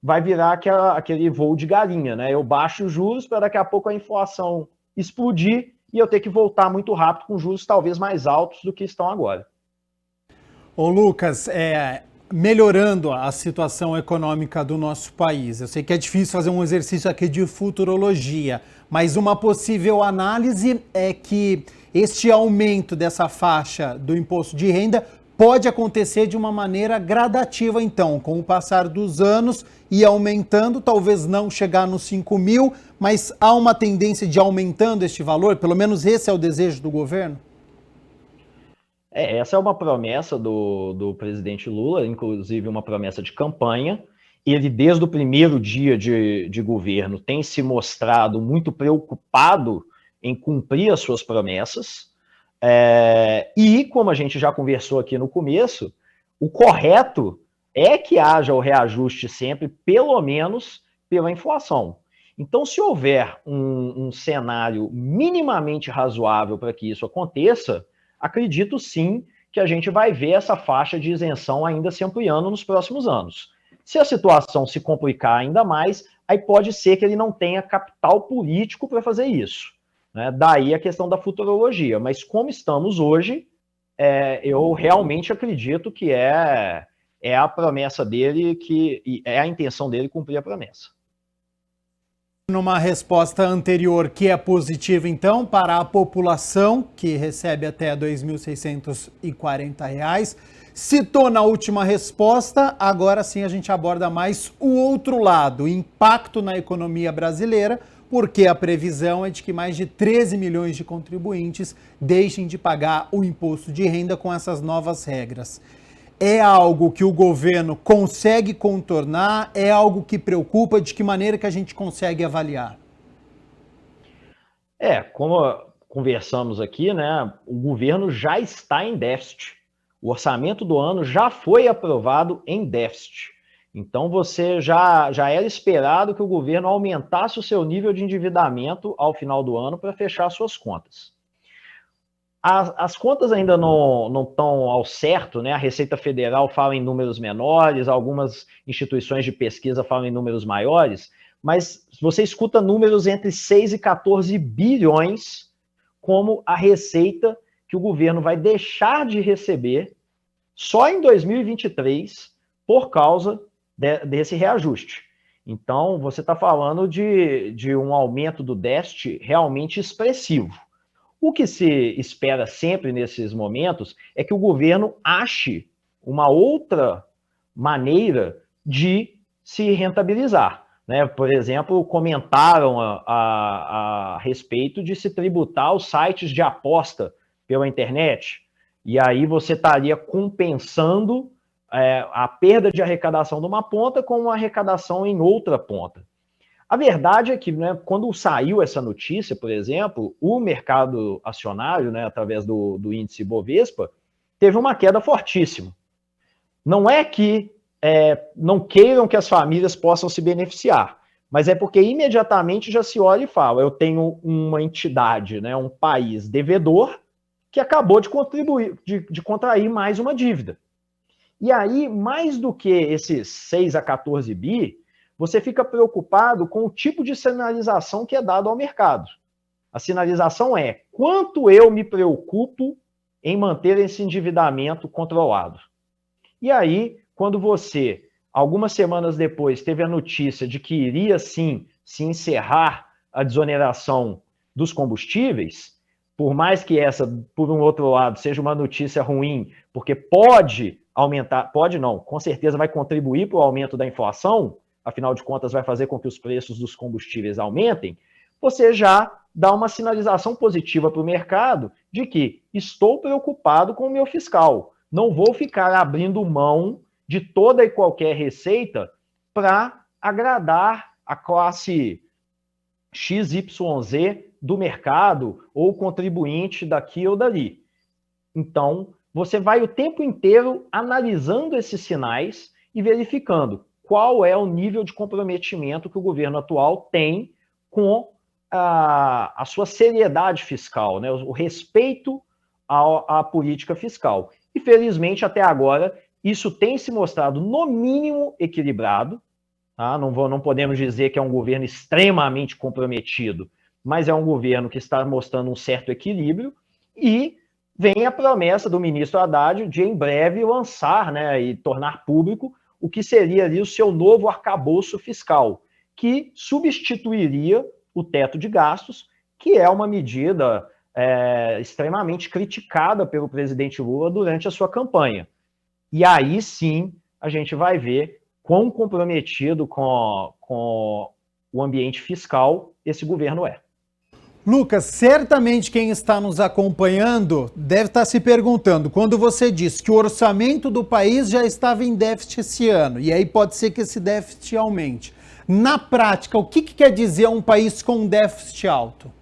Speaker 5: Vai virar aquele voo de galinha, né? Eu baixo os juros para daqui a pouco a inflação explodir e eu ter que voltar muito rápido com juros talvez mais altos do que estão agora.
Speaker 1: Ô Lucas, melhorando a situação econômica do nosso país, eu sei que é difícil fazer um exercício aqui de futurologia, mas uma possível análise é que este aumento dessa faixa do imposto de renda pode acontecer de uma maneira gradativa, então, com o passar dos anos e aumentando, talvez não chegar nos 5.000, mas há uma tendência de aumentando este valor, pelo menos esse é o desejo do governo?
Speaker 5: Essa é uma promessa do presidente Lula, inclusive uma promessa de campanha. Ele, desde o primeiro dia de governo, tem se mostrado muito preocupado em cumprir as suas promessas. E, como a gente já conversou aqui no começo, o correto é que haja o reajuste sempre, pelo menos, pela inflação. Então, se houver um cenário minimamente razoável para que isso aconteça, acredito sim que a gente vai ver essa faixa de isenção ainda se ampliando nos próximos anos. Se a situação se complicar ainda mais, aí pode ser que ele não tenha capital político para fazer isso. Né? Daí a questão da futurologia. Mas como estamos hoje, eu realmente acredito que é a promessa dele, que é a intenção dele cumprir a promessa.
Speaker 1: Numa resposta anterior que é positiva, então, para a população, que recebe até R$ 2.640, citou na última resposta, agora sim a gente aborda mais o outro lado, o impacto na economia brasileira, porque a previsão é de que mais de 13 milhões de contribuintes deixem de pagar o imposto de renda com essas novas regras. É algo que o governo consegue contornar? É algo que preocupa? De que maneira que a gente consegue avaliar?
Speaker 5: Como conversamos aqui, né, o governo já está em déficit. O orçamento do ano já foi aprovado em déficit. Então, você já era esperado que o governo aumentasse o seu nível de endividamento ao final do ano para fechar suas contas. As contas ainda não estão ao certo, né? A Receita Federal fala em números menores, algumas instituições de pesquisa falam em números maiores, mas você escuta números entre 6 e 14 bilhões como a receita que o governo vai deixar de receber só em 2023 por causa desse reajuste. Então, você está falando de um aumento do déficit realmente expressivo. O que se espera sempre nesses momentos é que o governo ache uma outra maneira de se rentabilizar, né? Por exemplo, comentaram a respeito de se tributar os sites de aposta pela internet, e aí você estaria compensando a perda de arrecadação de uma ponta com uma arrecadação em outra ponta. A verdade é que, né, quando saiu essa notícia, por exemplo, o mercado acionário, né, através do índice Bovespa, teve uma queda fortíssima. Não é que não queiram que as famílias possam se beneficiar, mas é porque imediatamente já se olha e fala, eu tenho uma entidade, né, um país devedor, que acabou de contrair mais uma dívida. E aí, mais do que esses 6 a 14 bi, você fica preocupado com o tipo de sinalização que é dado ao mercado. A sinalização é quanto eu me preocupo em manter esse endividamento controlado. E aí, quando você, algumas semanas depois, teve a notícia de que iria sim se encerrar a desoneração dos combustíveis, por mais que essa, por um outro lado, seja uma notícia ruim, porque pode aumentar, pode não, com certeza vai contribuir para o aumento da inflação, afinal de contas vai fazer com que os preços dos combustíveis aumentem, você já dá uma sinalização positiva para o mercado de que estou preocupado com o meu fiscal, não vou ficar abrindo mão de toda e qualquer receita para agradar a classe XYZ do mercado ou contribuinte daqui ou dali. Então, você vai o tempo inteiro analisando esses sinais e verificando qual é o nível de comprometimento que o governo atual tem com a sua seriedade fiscal, né? O respeito à política fiscal. E, felizmente, até agora, isso tem se mostrado, no mínimo, equilibrado. Tá? Não podemos dizer que é um governo extremamente comprometido, mas é um governo que está mostrando um certo equilíbrio e vem a promessa do ministro Haddad de, em breve, lançar, né, e tornar público o que seria ali o seu novo arcabouço fiscal, que substituiria o teto de gastos, que é uma medida extremamente criticada pelo presidente Lula durante a sua campanha. E aí sim a gente vai ver quão comprometido com o ambiente fiscal esse governo é.
Speaker 1: Lucas, certamente quem está nos acompanhando deve estar se perguntando, quando você diz que o orçamento do país já estava em déficit esse ano, e aí pode ser que esse déficit aumente. Na prática, o que quer dizer um país com déficit alto?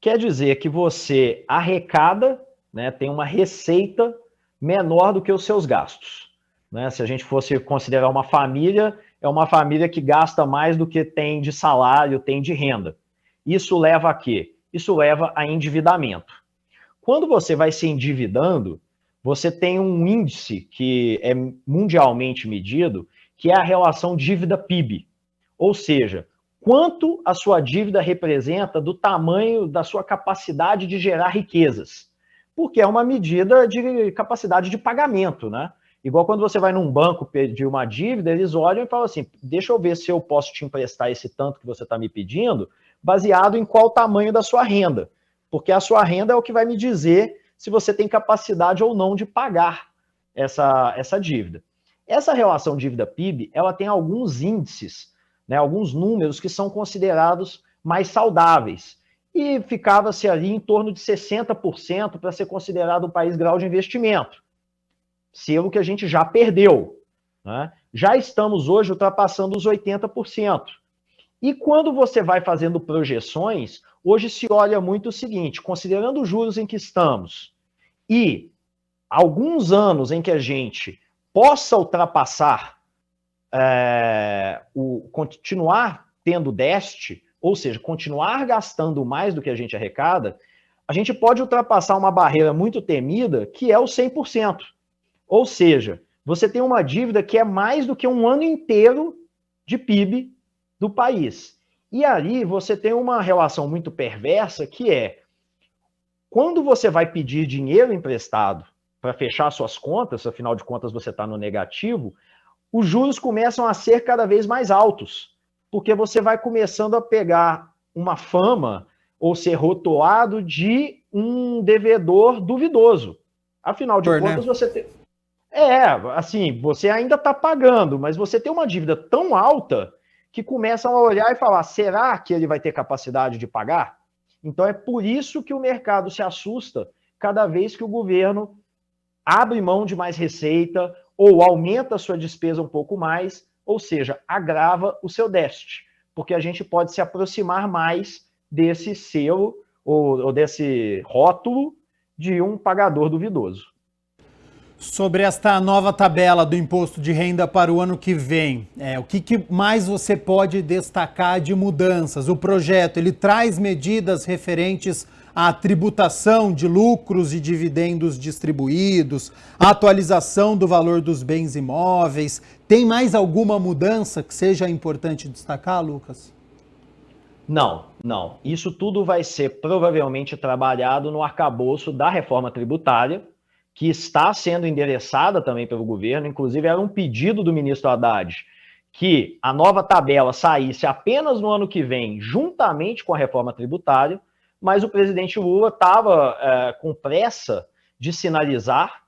Speaker 5: Quer dizer que você arrecada, né, tem uma receita menor do que os seus gastos. Né? Se a gente fosse considerar uma família, é uma família que gasta mais do que tem de salário, tem de renda. Isso leva a quê? Isso leva a endividamento. Quando você vai se endividando, você tem um índice que é mundialmente medido, que é a relação dívida-PIB. Ou seja, quanto a sua dívida representa do tamanho da sua capacidade de gerar riquezas. Porque é uma medida de capacidade de pagamento, né? Igual quando você vai num banco pedir uma dívida, eles olham e falam assim, deixa eu ver se eu posso te emprestar esse tanto que você está me pedindo, baseado em qual tamanho da sua renda. Porque a sua renda é o que vai me dizer se você tem capacidade ou não de pagar essa dívida. Essa relação dívida-PIB, ela tem alguns índices, né, alguns números que são considerados mais saudáveis. E ficava-se ali em torno de 60% para ser considerado um país grau de investimento. Selo que a gente já perdeu. Né? Já estamos hoje ultrapassando os 80%. E quando você vai fazendo projeções, hoje se olha muito o seguinte, considerando os juros em que estamos e alguns anos em que a gente possa ultrapassar, continuar tendo déficit, ou seja, continuar gastando mais do que a gente arrecada, a gente pode ultrapassar uma barreira muito temida, que é o 100%. Ou seja, você tem uma dívida que é mais do que um ano inteiro de PIB do país. E aí você tem uma relação muito perversa, que é, quando você vai pedir dinheiro emprestado para fechar suas contas, afinal de contas você está no negativo, os juros começam a ser cada vez mais altos, porque você vai começando a pegar uma fama ou ser rotulado de um devedor duvidoso. Afinal de contas, você tem... assim, você ainda está pagando, mas você tem uma dívida tão alta que começam a olhar e falar, será que ele vai ter capacidade de pagar? Então é por isso que o mercado se assusta cada vez que o governo abre mão de mais receita ou aumenta a sua despesa um pouco mais, ou seja, agrava o seu déficit, porque a gente pode se aproximar mais desse selo ou desse rótulo de um pagador duvidoso.
Speaker 1: Sobre esta nova tabela do imposto de renda para o ano que vem, o que mais você pode destacar de mudanças? O projeto, ele traz medidas referentes à tributação de lucros e dividendos distribuídos, a atualização do valor dos bens imóveis. Tem mais alguma mudança que seja importante destacar, Lucas?
Speaker 5: Não. Isso tudo vai ser provavelmente trabalhado no arcabouço da reforma tributária, que está sendo endereçada também pelo governo, inclusive era um pedido do ministro Haddad que a nova tabela saísse apenas no ano que vem, juntamente com a reforma tributária, mas o presidente Lula estava com pressa de sinalizar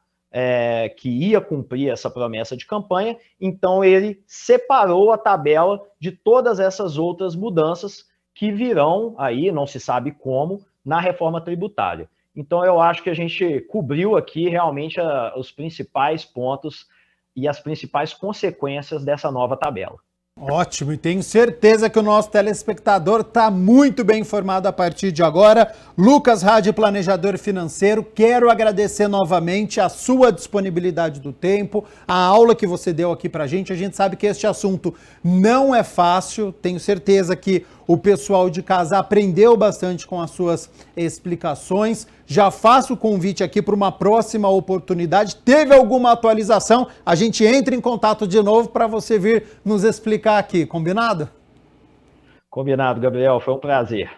Speaker 5: que ia cumprir essa promessa de campanha, então ele separou a tabela de todas essas outras mudanças que virão aí, não se sabe como, na reforma tributária. Então, eu acho que a gente cobriu aqui realmente os principais pontos e as principais consequências dessa nova tabela.
Speaker 1: Ótimo, e tenho certeza que o nosso telespectador está muito bem informado a partir de agora. Lucas Hadi, planejador financeiro, quero agradecer novamente a sua disponibilidade do tempo, a aula que você deu aqui para a gente sabe que este assunto não é fácil, tenho certeza que o pessoal de casa aprendeu bastante com as suas explicações. Já faço o convite aqui para uma próxima oportunidade. Teve alguma atualização? A gente entra em contato de novo para você vir nos explicar aqui. Combinado?
Speaker 5: Combinado, Gabriel. Foi um prazer.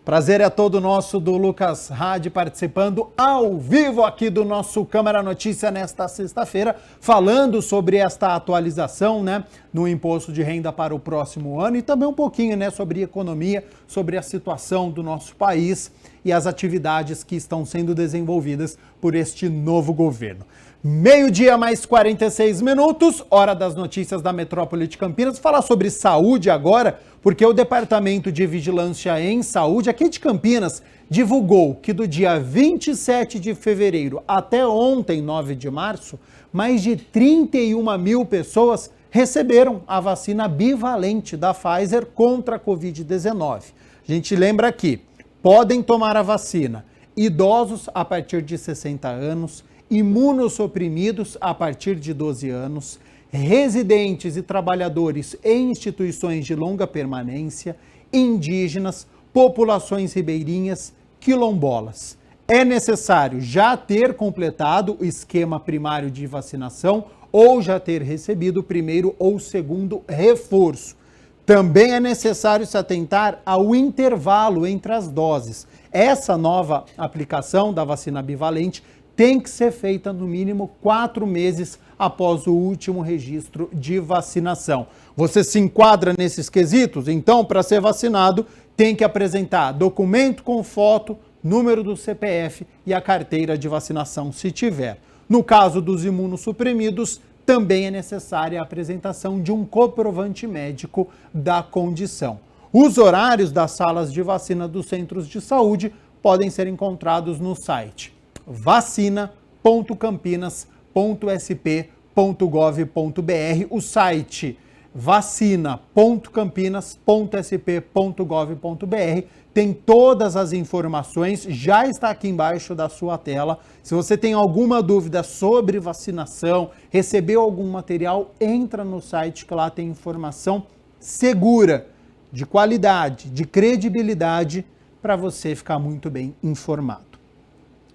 Speaker 1: Prazer é todo nosso, do Lucas Hadi, participando ao vivo aqui do nosso Câmara Notícia nesta sexta-feira, falando sobre esta atualização, no imposto de renda para o próximo ano e também um pouquinho, sobre economia, sobre a situação do nosso país e as atividades que estão sendo desenvolvidas por este novo governo. 12:46, hora das notícias da Metrópole de Campinas. Vou falar sobre saúde agora, porque o Departamento de Vigilância em Saúde aqui de Campinas divulgou que do dia 27 de fevereiro até ontem, 9 de março, mais de 31 mil pessoas receberam a vacina bivalente da Pfizer contra a Covid-19. A gente lembra aqui, podem tomar a vacina idosos a partir de 60 anos, imunossuprimidos a partir de 12 anos, residentes e trabalhadores em instituições de longa permanência, indígenas, populações ribeirinhas, quilombolas. É necessário já ter completado o esquema primário de vacinação ou já ter recebido o primeiro ou segundo reforço. Também é necessário se atentar ao intervalo entre as doses. Essa nova aplicação da vacina bivalente tem que ser feita no mínimo 4 meses após o último registro de vacinação. Você se enquadra nesses quesitos? Então, para ser vacinado, tem que apresentar documento com foto, número do CPF e a carteira de vacinação, se tiver. No caso dos imunossuprimidos, também é necessária a apresentação de um comprovante médico da condição. Os horários das salas de vacina dos centros de saúde podem ser encontrados no site vacina.campinas.sp.gov.br. O site vacina.campinas.sp.gov.br. Tem todas as informações, já está aqui embaixo da sua tela. Se você tem alguma dúvida sobre vacinação, recebeu algum material, entra no site que lá tem informação segura, de qualidade, de credibilidade, para você ficar muito bem informado.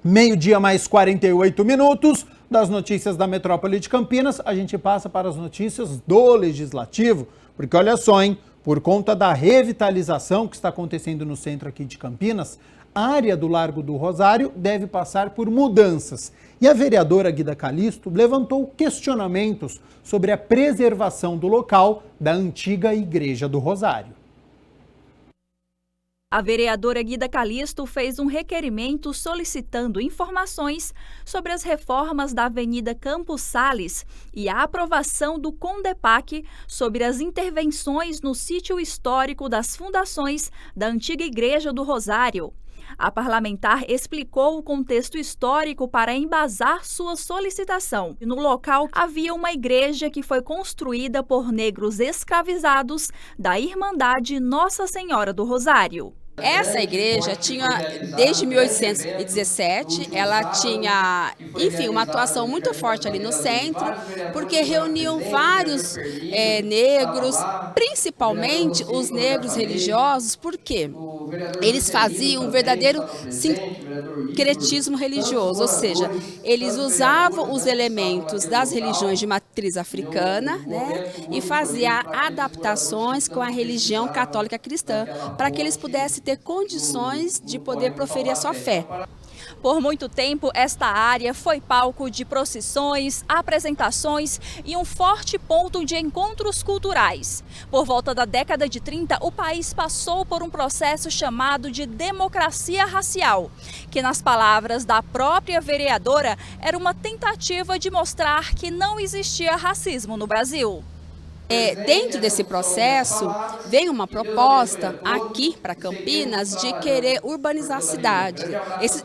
Speaker 1: 12h mais 48 minutos das notícias da Metrópole de Campinas, a gente passa para as notícias do Legislativo, porque olha só, hein, por conta da revitalização que está acontecendo no centro aqui de Campinas, a área do Largo do Rosário deve passar por mudanças. E a vereadora Guida Calisto levantou questionamentos sobre a preservação do local da antiga Igreja do Rosário.
Speaker 2: A vereadora Guida Calisto fez um requerimento solicitando informações sobre as reformas da Avenida Campos Sales e a aprovação do CONDEPAC sobre as intervenções no sítio histórico das fundações da antiga Igreja do Rosário. A parlamentar explicou o contexto histórico para embasar sua solicitação. No local havia uma igreja que foi construída por negros escravizados da Irmandade Nossa Senhora do Rosário.
Speaker 6: Essa igreja tinha, desde 1817, ela tinha, enfim, uma atuação muito forte ali no centro, porque reuniam vários negros, principalmente os negros religiosos, porque eles faziam um verdadeiro sincretismo religioso, ou seja, eles usavam os elementos das religiões de matriz africana, né, e faziam adaptações com a religião católica cristã, para que eles pudessem ter condições de poder proferir a sua fé.
Speaker 2: Por muito tempo, esta área foi palco de procissões, apresentações e um forte ponto de encontros culturais. Por volta da década de 30, o país passou por um processo chamado de democracia racial, que, nas palavras da própria vereadora, era uma tentativa de mostrar que não existia racismo no Brasil.
Speaker 6: Dentro desse processo, vem uma proposta aqui para Campinas de querer urbanizar a cidade.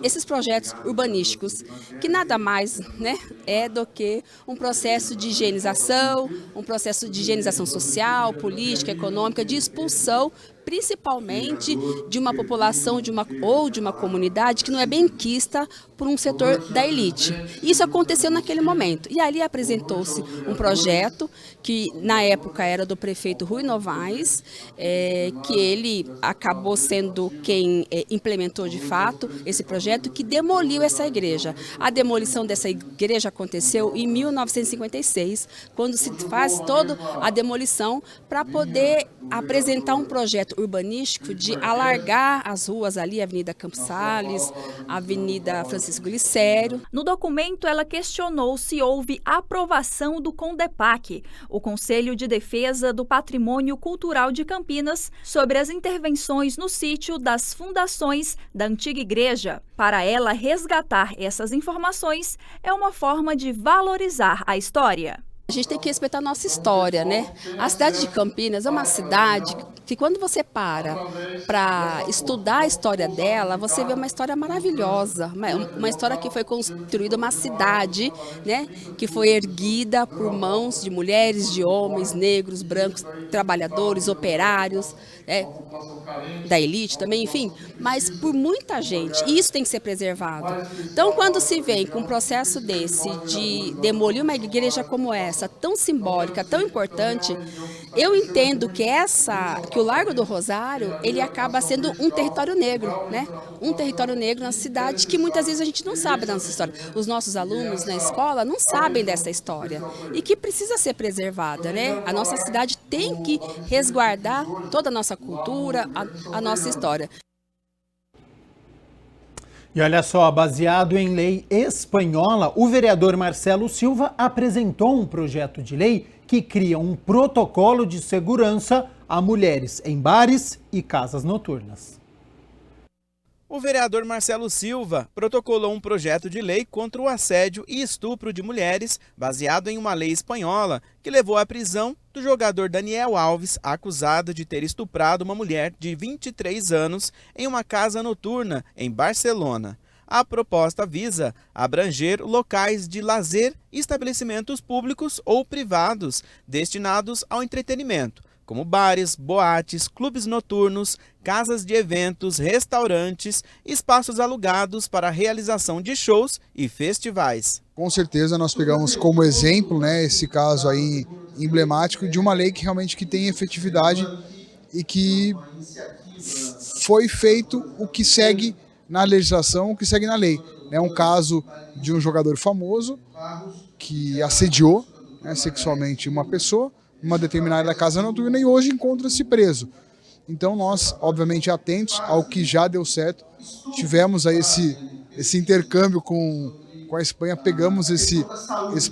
Speaker 6: Esses projetos urbanísticos, que nada mais, né, é do que um processo de higienização, um processo de higienização social, política, econômica, de expulsão, principalmente de uma população ou de uma comunidade que não é benquista por um setor da elite. Isso aconteceu naquele momento. E ali apresentou-se um projeto que, na época, era do prefeito Rui Novaes, que ele acabou sendo quem implementou de fato esse projeto, que demoliu essa igreja. A demolição dessa igreja aconteceu em 1956, quando se faz toda a demolição para poder apresentar um projeto urbanístico de alargar as ruas ali, a Avenida Campos Sales, a Avenida Francisco Glicério.
Speaker 2: No documento, ela questionou se houve aprovação do CONDEPAC, o Conselho de Defesa do Patrimônio Cultural de Campinas, sobre as intervenções no sítio das fundações da antiga igreja. Para ela, resgatar essas informações é uma forma de valorizar a história.
Speaker 6: A gente tem que respeitar a nossa história, né? A cidade de Campinas é uma cidade que, quando você para estudar a história dela, você vê uma história maravilhosa, uma história que foi construída, uma cidade, né, que foi erguida por mãos de mulheres, de homens, negros, brancos, trabalhadores, operários, da elite também, enfim, mas por muita gente, e isso tem que ser preservado. Então, quando se vem com um processo desse de demolir uma igreja como essa, tão simbólica, tão importante, eu entendo que o Largo do Rosário, ele acaba sendo um território negro, né? Um território negro na cidade que muitas vezes a gente não sabe da nossa história. Os nossos alunos na escola não sabem dessa história e que precisa ser preservada, né? A nossa cidade tem que resguardar toda a nossa cultura, a nossa história.
Speaker 1: E olha só, baseado em lei espanhola, o vereador Marcelo Silva apresentou um projeto de lei que cria um protocolo de segurança a mulheres em bares e casas noturnas.
Speaker 7: O vereador Marcelo Silva protocolou um projeto de lei contra o assédio e estupro de mulheres, baseado em uma lei espanhola, que levou à prisão do jogador Daniel Alves, acusado de ter estuprado uma mulher de 23 anos em uma casa noturna em Barcelona. A proposta visa abranger locais de lazer e estabelecimentos públicos ou privados destinados ao entretenimento, como bares, boates, clubes noturnos, casas de eventos, restaurantes, espaços alugados para a realização de shows e festivais.
Speaker 8: Com certeza nós pegamos como exemplo, né, esse caso aí emblemático de uma lei que realmente tem efetividade e que foi feito o que segue na legislação, o que segue na lei. É um caso de um jogador famoso que assediou, né, sexualmente uma pessoa, uma determinada casa noturna, e hoje encontra-se preso. Então nós, obviamente, atentos ao que já deu certo, tivemos aí esse intercâmbio com a Espanha, pegamos esse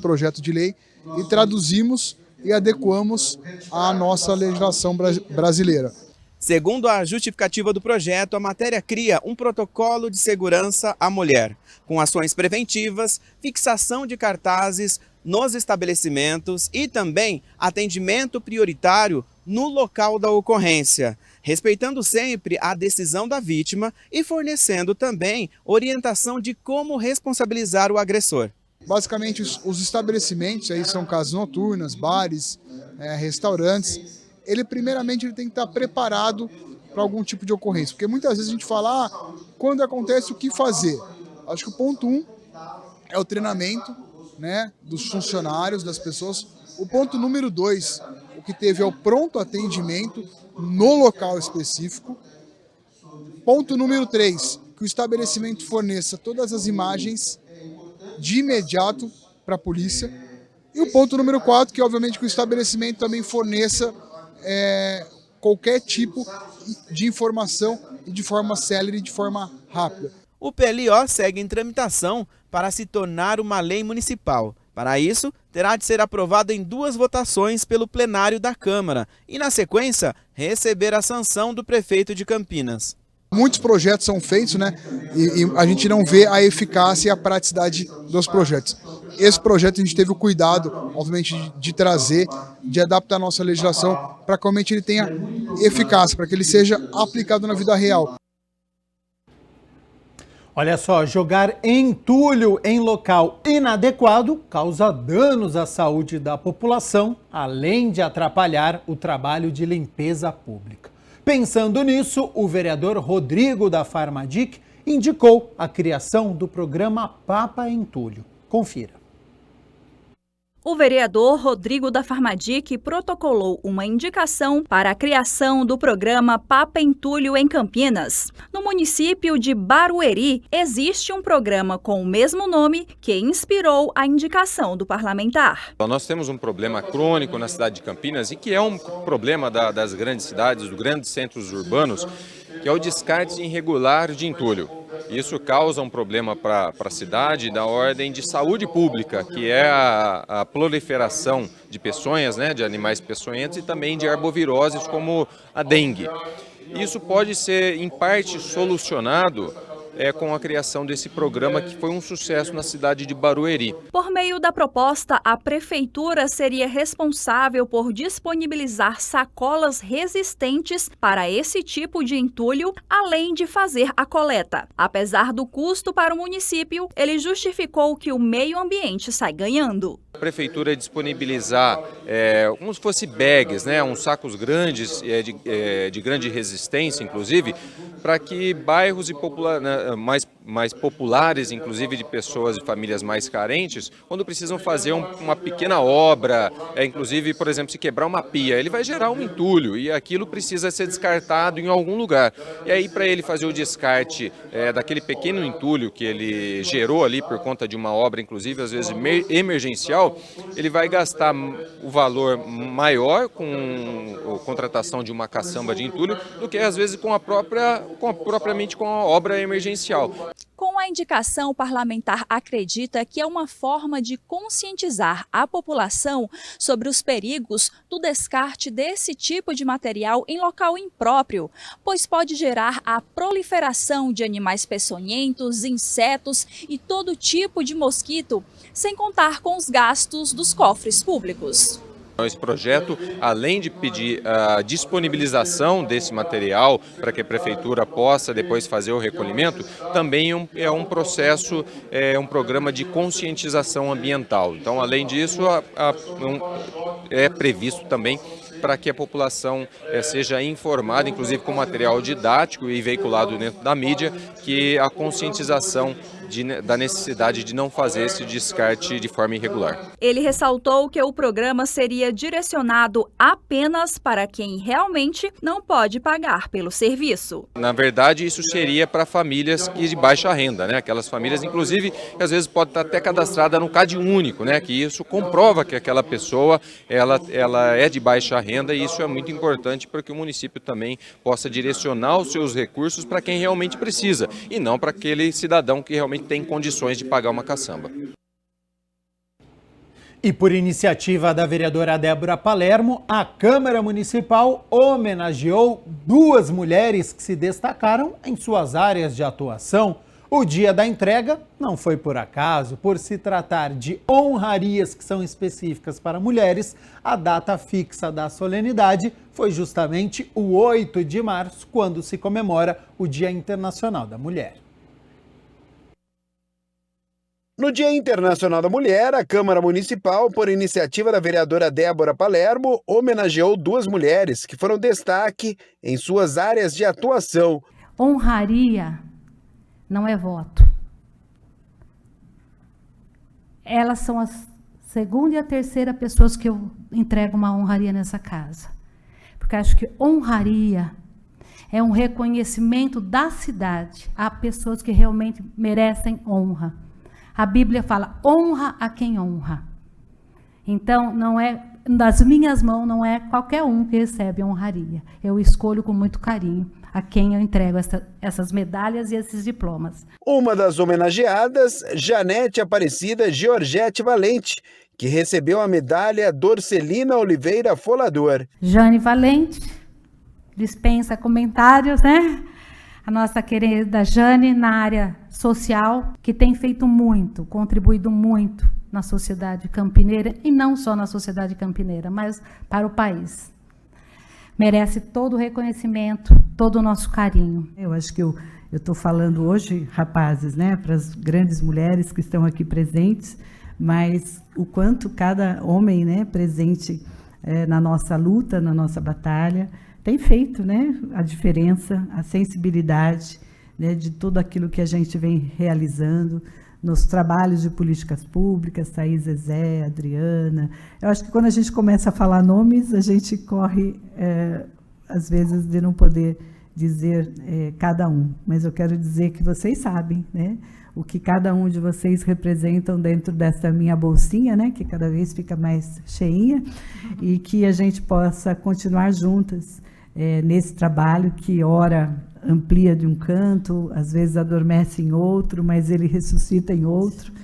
Speaker 8: projeto de lei e traduzimos e adequamos à nossa legislação brasileira.
Speaker 7: Segundo a justificativa do projeto, a matéria cria um protocolo de segurança à mulher, com ações preventivas, fixação de cartazes nos estabelecimentos e também atendimento prioritário no local da ocorrência, respeitando sempre a decisão da vítima e fornecendo também orientação de como responsabilizar o agressor.
Speaker 8: Basicamente, os estabelecimentos, aí são casas noturnas, bares, restaurantes, primeiramente ele tem que estar preparado para algum tipo de ocorrência, porque muitas vezes a gente fala, quando acontece, o que fazer? Acho que o ponto 1 é o treinamento, né, dos funcionários, das pessoas. O ponto número 2, o que teve é o pronto atendimento no local específico. Ponto número 3, que o estabelecimento forneça todas as imagens de imediato para a polícia. E o ponto número 4, que obviamente que o estabelecimento também forneça qualquer tipo de informação e de forma célere, de forma rápida.
Speaker 7: O PLO segue em tramitação para se tornar uma lei municipal. Para isso, terá de ser aprovado em 2 votações pelo plenário da Câmara e, na sequência, receber a sanção do prefeito de Campinas.
Speaker 8: Muitos projetos são feitos, né? E a gente não vê a eficácia e a praticidade dos projetos. Esse projeto a gente teve o cuidado, obviamente, de trazer, de adaptar a nossa legislação para que realmente ele tenha eficácia, para que ele seja aplicado na vida real.
Speaker 1: Olha só, jogar entulho em local inadequado causa danos à saúde da população, além de atrapalhar o trabalho de limpeza pública. Pensando nisso, o vereador Rodrigo da Farmadic indicou a criação do programa Papa Entulho. Confira.
Speaker 2: O vereador Rodrigo da Farmadic protocolou uma indicação para a criação do programa Papa Entulho em Campinas. No município de Barueri, existe um programa com o mesmo nome que inspirou a indicação do parlamentar.
Speaker 9: Nós temos um problema crônico na cidade de Campinas e que é um problema das grandes cidades, dos grandes centros urbanos, que é o descarte irregular de entulho. Isso causa um problema para a cidade da ordem de saúde pública, que é a proliferação de peçonhas, né, de animais peçonhentos e também de arboviroses como a dengue. Isso pode ser, em parte, solucionado com a criação desse programa que foi um sucesso na cidade de Barueri.
Speaker 2: Por meio da proposta, a prefeitura seria responsável por disponibilizar sacolas resistentes para esse tipo de entulho, além de fazer a coleta. Apesar do custo para o município, ele justificou que o meio ambiente sai ganhando.
Speaker 9: A prefeitura disponibilizar como se fosse bags, né, uns sacos grandes, de grande resistência, inclusive, para que bairros mais populares, inclusive de pessoas e famílias mais carentes, quando precisam fazer uma pequena obra, inclusive, por exemplo, se quebrar uma pia, ele vai gerar um entulho e aquilo precisa ser descartado em algum lugar. E aí, para ele fazer o descarte daquele pequeno entulho que ele gerou ali por conta de uma obra, inclusive, às vezes emergencial, ele vai gastar o valor maior com a contratação de uma caçamba de entulho do que, às vezes, propriamente com a obra emergencial.
Speaker 2: Com a indicação, o parlamentar acredita que é uma forma de conscientizar a população sobre os perigos do descarte desse tipo de material em local impróprio, pois pode gerar a proliferação de animais peçonhentos, insetos e todo tipo de mosquito, sem contar com os gastos dos cofres públicos.
Speaker 9: Esse projeto, além de pedir a disponibilização desse material para que a Prefeitura possa depois fazer o recolhimento, também é um processo, um programa de conscientização ambiental. Então, além disso, é previsto também para que a população seja informada, inclusive com material didático e veiculado dentro da mídia, que a conscientização da necessidade de não fazer esse descarte de forma irregular.
Speaker 2: Ele ressaltou que o programa seria direcionado apenas para quem realmente não pode pagar pelo serviço.
Speaker 9: Na verdade, isso seria para famílias de baixa renda, né? Aquelas famílias, inclusive, que às vezes pode estar até cadastrada no CAD único, né? Que isso comprova que aquela pessoa ela é de baixa renda, e isso é muito importante para que o município também possa direcionar os seus recursos para quem realmente precisa e não para aquele cidadão que realmente tem condições de pagar uma caçamba.
Speaker 1: E por iniciativa da vereadora Débora Palermo, a Câmara Municipal homenageou 2 mulheres que se destacaram em suas áreas de atuação. O dia da entrega não foi por acaso, por se tratar de honrarias que são específicas para mulheres. A data fixa da solenidade foi justamente o 8 de março, quando se comemora o Dia Internacional da Mulher.
Speaker 10: No Dia Internacional da Mulher, a Câmara Municipal, por iniciativa da vereadora Débora Palermo, homenageou 2 mulheres que foram destaque em suas áreas de atuação.
Speaker 11: Honraria não é voto. Elas são a segunda e a terceira pessoas que eu entrego uma honraria nessa casa. Porque acho que honraria é um reconhecimento da cidade a pessoas que realmente merecem honra. A Bíblia fala, honra a quem honra. Então, não é, das minhas mãos, não é qualquer um que recebe a honraria. Eu escolho com muito carinho a quem eu entrego essas medalhas e esses diplomas.
Speaker 10: Uma das homenageadas, Janete Aparecida Georgette Valente, que recebeu a medalha Dorcelina Oliveira Folador.
Speaker 11: Jane Valente, dispensa comentários, né? A nossa querida Jane, na área social, que tem feito muito, contribuído muito na sociedade campineira, e não só na sociedade campineira, mas para o país. Merece todo o reconhecimento, todo o nosso carinho.
Speaker 12: Eu acho que eu estou falando hoje, rapazes, né, para as grandes mulheres que estão aqui presentes, mas o quanto cada homem, né, presente na nossa luta, na nossa batalha, tem feito, né, a diferença, a sensibilidade, né, de tudo aquilo que a gente vem realizando nos trabalhos de políticas públicas, Thaís Zezé, Adriana. Eu acho que quando a gente começa a falar nomes, a gente corre, às vezes, de não poder dizer cada um. Mas eu quero dizer que vocês sabem, né, o que cada um de vocês representam dentro dessa minha bolsinha, né, que cada vez fica mais cheinha, e que a gente possa continuar juntas nesse trabalho que, ora, amplia de um canto, às vezes adormece em outro, mas ele ressuscita em outro.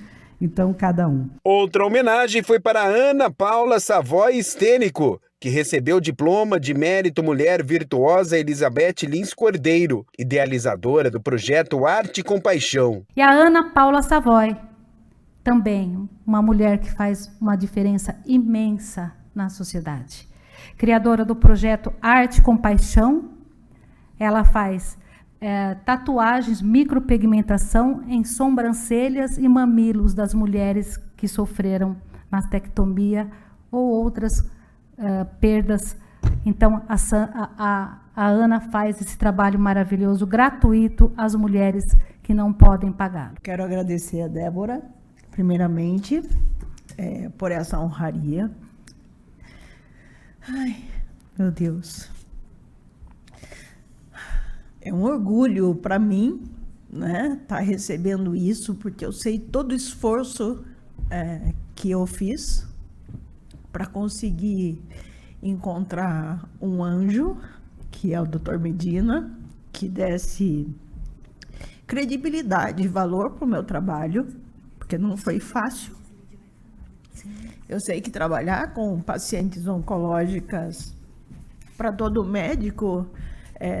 Speaker 12: Então, cada um.
Speaker 10: Outra homenagem foi para Ana Paula Savoy Stênico, que recebeu o diploma de Mérito Mulher Virtuosa Elizabeth Lins Cordeiro, idealizadora do projeto Arte com Paixão.
Speaker 11: E a Ana Paula Savoy, também uma mulher que faz uma diferença imensa na sociedade. Criadora do projeto Arte com Paixão, ela faz tatuagens, micropigmentação em sobrancelhas e mamilos das mulheres que sofreram mastectomia ou outras perdas. Então, a Ana faz esse trabalho maravilhoso, gratuito, às mulheres que não podem pagar.
Speaker 12: Quero agradecer a Débora, primeiramente, por essa honraria. Ai, meu Deus. É um orgulho para mim, né, tá recebendo isso, porque eu sei todo o esforço que eu fiz para conseguir encontrar um anjo, que é o Dr. Medina, que desse credibilidade e valor para o meu trabalho, porque não foi fácil. Eu sei que trabalhar com pacientes oncológicas para todo médico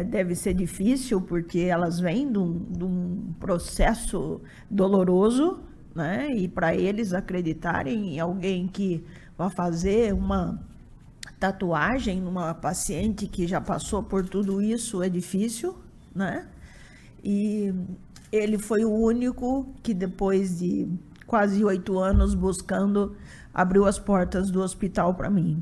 Speaker 12: deve ser difícil, porque elas vêm de um processo doloroso, né? E para eles acreditarem em alguém que vai fazer uma
Speaker 13: tatuagem numa paciente que já passou por tudo isso é difícil, né? E ele foi o único que, depois de quase 8 anos buscando, abriu as portas do hospital para mim.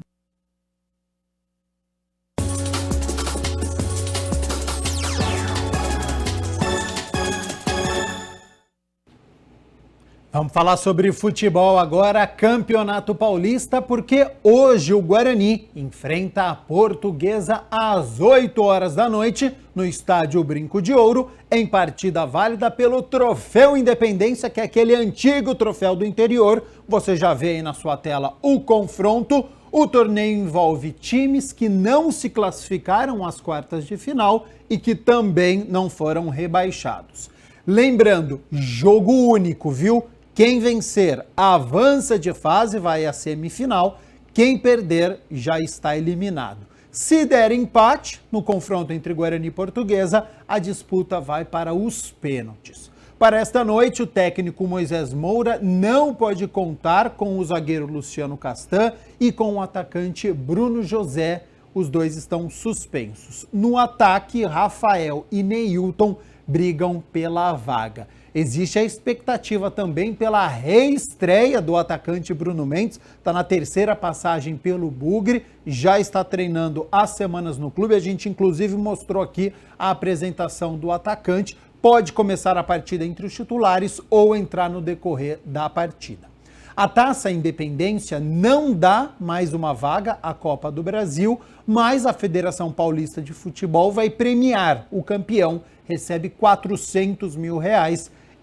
Speaker 1: Vamos falar sobre futebol agora, Campeonato Paulista, porque hoje o Guarani enfrenta a Portuguesa às 8 horas da noite no estádio Brinco de Ouro, em partida válida pelo Troféu Independência, que é aquele antigo troféu do interior. Você já vê aí na sua tela o confronto. O torneio envolve times que não se classificaram às quartas de final e que também não foram rebaixados. Lembrando, jogo único, viu? Quem vencer avança de fase, vai à semifinal. Quem perder já está eliminado. Se der empate no confronto entre Guarani e Portuguesa, a disputa vai para os pênaltis. Para esta noite, o técnico Moisés Moura não pode contar com o zagueiro Luciano Castan e com o atacante Bruno José. Os dois estão suspensos. No ataque, Rafael e Neilton brigam pela vaga. Existe a expectativa também pela reestreia do atacante Bruno Mendes, está na terceira passagem pelo Bugre, já está treinando há semanas no clube, a gente inclusive mostrou aqui a apresentação do atacante, pode começar a partida entre os titulares ou entrar no decorrer da partida. A Taça Independência não dá mais uma vaga à Copa do Brasil, mas a Federação Paulista de Futebol vai premiar o campeão, recebe R$400 mil.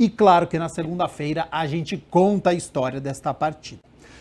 Speaker 1: E claro que na segunda-feira a gente conta a história desta partida.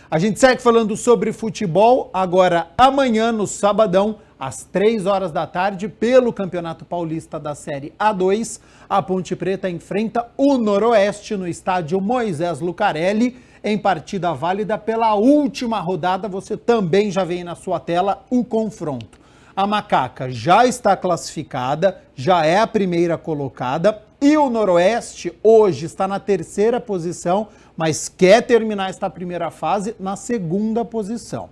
Speaker 1: A gente segue falando sobre futebol, agora amanhã no sabadão, às 3 horas da tarde, pelo Campeonato Paulista da Série A2, a Ponte Preta enfrenta o Noroeste no estádio Moisés Lucarelli, em partida válida pela última rodada. Você também já vê na sua tela o confronto. A Macaca já está classificada, já é a primeira colocada, e o Noroeste hoje está na terceira posição, mas quer terminar esta primeira fase na segunda posição.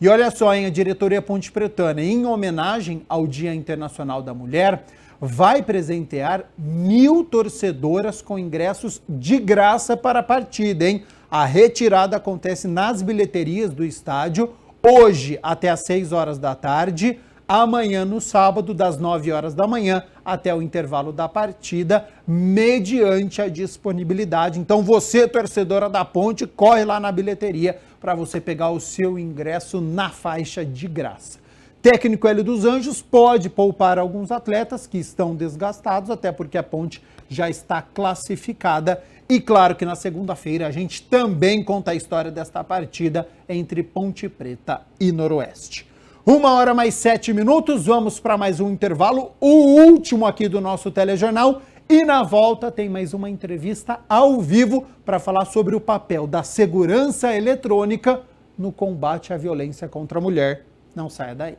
Speaker 1: E olha só, hein, a diretoria Ponte Pretana, em homenagem ao Dia Internacional da Mulher, vai presentear 1.000 torcedoras com ingressos de graça para a partida, hein? A retirada acontece nas bilheterias do estádio, hoje até às 6 horas da tarde, amanhã no sábado, das 9 horas da manhã até o intervalo da partida, mediante a disponibilidade. Então você, torcedora da Ponte, corre lá na bilheteria para você pegar o seu ingresso na faixa de graça. Técnico Hélio dos Anjos pode poupar alguns atletas que estão desgastados, até porque a Ponte já está classificada. E claro que na segunda-feira a gente também conta a história desta partida entre Ponte Preta e Noroeste. 1h mais 7, vamos para mais um intervalo, o último aqui do nosso telejornal. E na volta tem mais uma entrevista ao vivo para falar sobre o papel da segurança eletrônica no combate à violência contra a mulher. Não saia daí.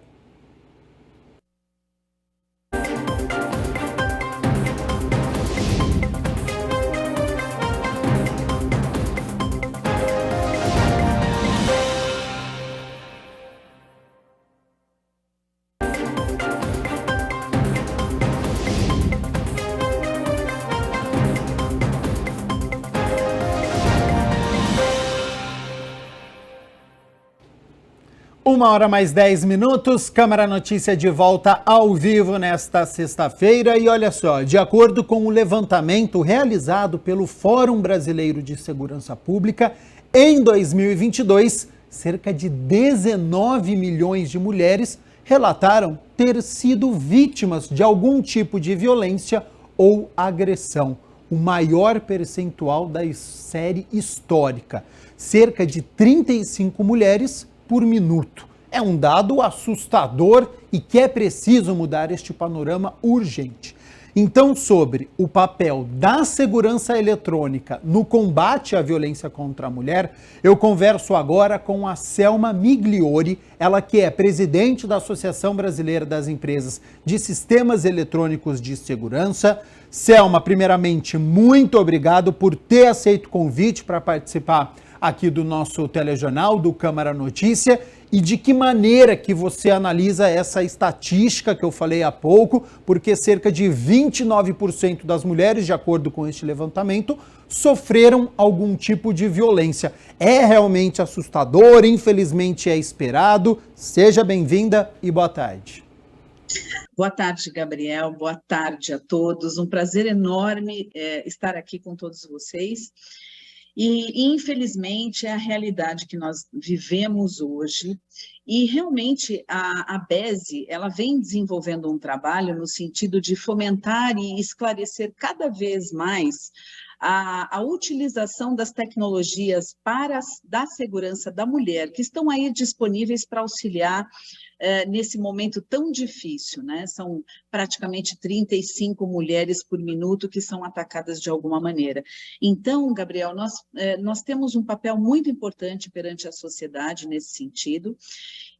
Speaker 1: Uma hora mais 10 minutos, Câmara Notícia de volta ao vivo nesta sexta-feira. E olha só, de acordo com o levantamento realizado pelo Fórum Brasileiro de Segurança Pública, em 2022, cerca de 19 milhões de mulheres relataram ter sido vítimas de algum tipo de violência ou agressão, o maior percentual da série histórica, cerca de 35 mulheres por minuto. É um dado assustador e que é preciso mudar este panorama urgente. Então, sobre o papel da segurança eletrônica no combate à violência contra a mulher, eu converso agora com a Selma Migliori, ela que é presidente da Associação Brasileira das Empresas de Sistemas Eletrônicos de Segurança. Selma, primeiramente, muito obrigado por ter aceito o convite para participar aqui do nosso telejornal, do Câmara Notícia. e de que maneira que você analisa essa estatística que eu falei há pouco, porque cerca de 29% das mulheres, de acordo com este levantamento, sofreram algum tipo de violência. É realmente assustador, infelizmente é esperado. Seja bem-vinda e boa tarde.
Speaker 14: Boa tarde, Gabriel. Boa tarde a todos. Um prazer enorme estar aqui com todos vocês. E, infelizmente, é a realidade que nós vivemos hoje. E, realmente, a BESE, ela vem desenvolvendo um trabalho no sentido de fomentar e esclarecer cada vez mais a utilização das tecnologias da segurança da mulher, que estão aí disponíveis para auxiliar nesse momento tão difícil, né? São praticamente 35 mulheres por minuto que são atacadas de alguma maneira. Então, Gabriel, nós temos um papel muito importante perante a sociedade nesse sentido,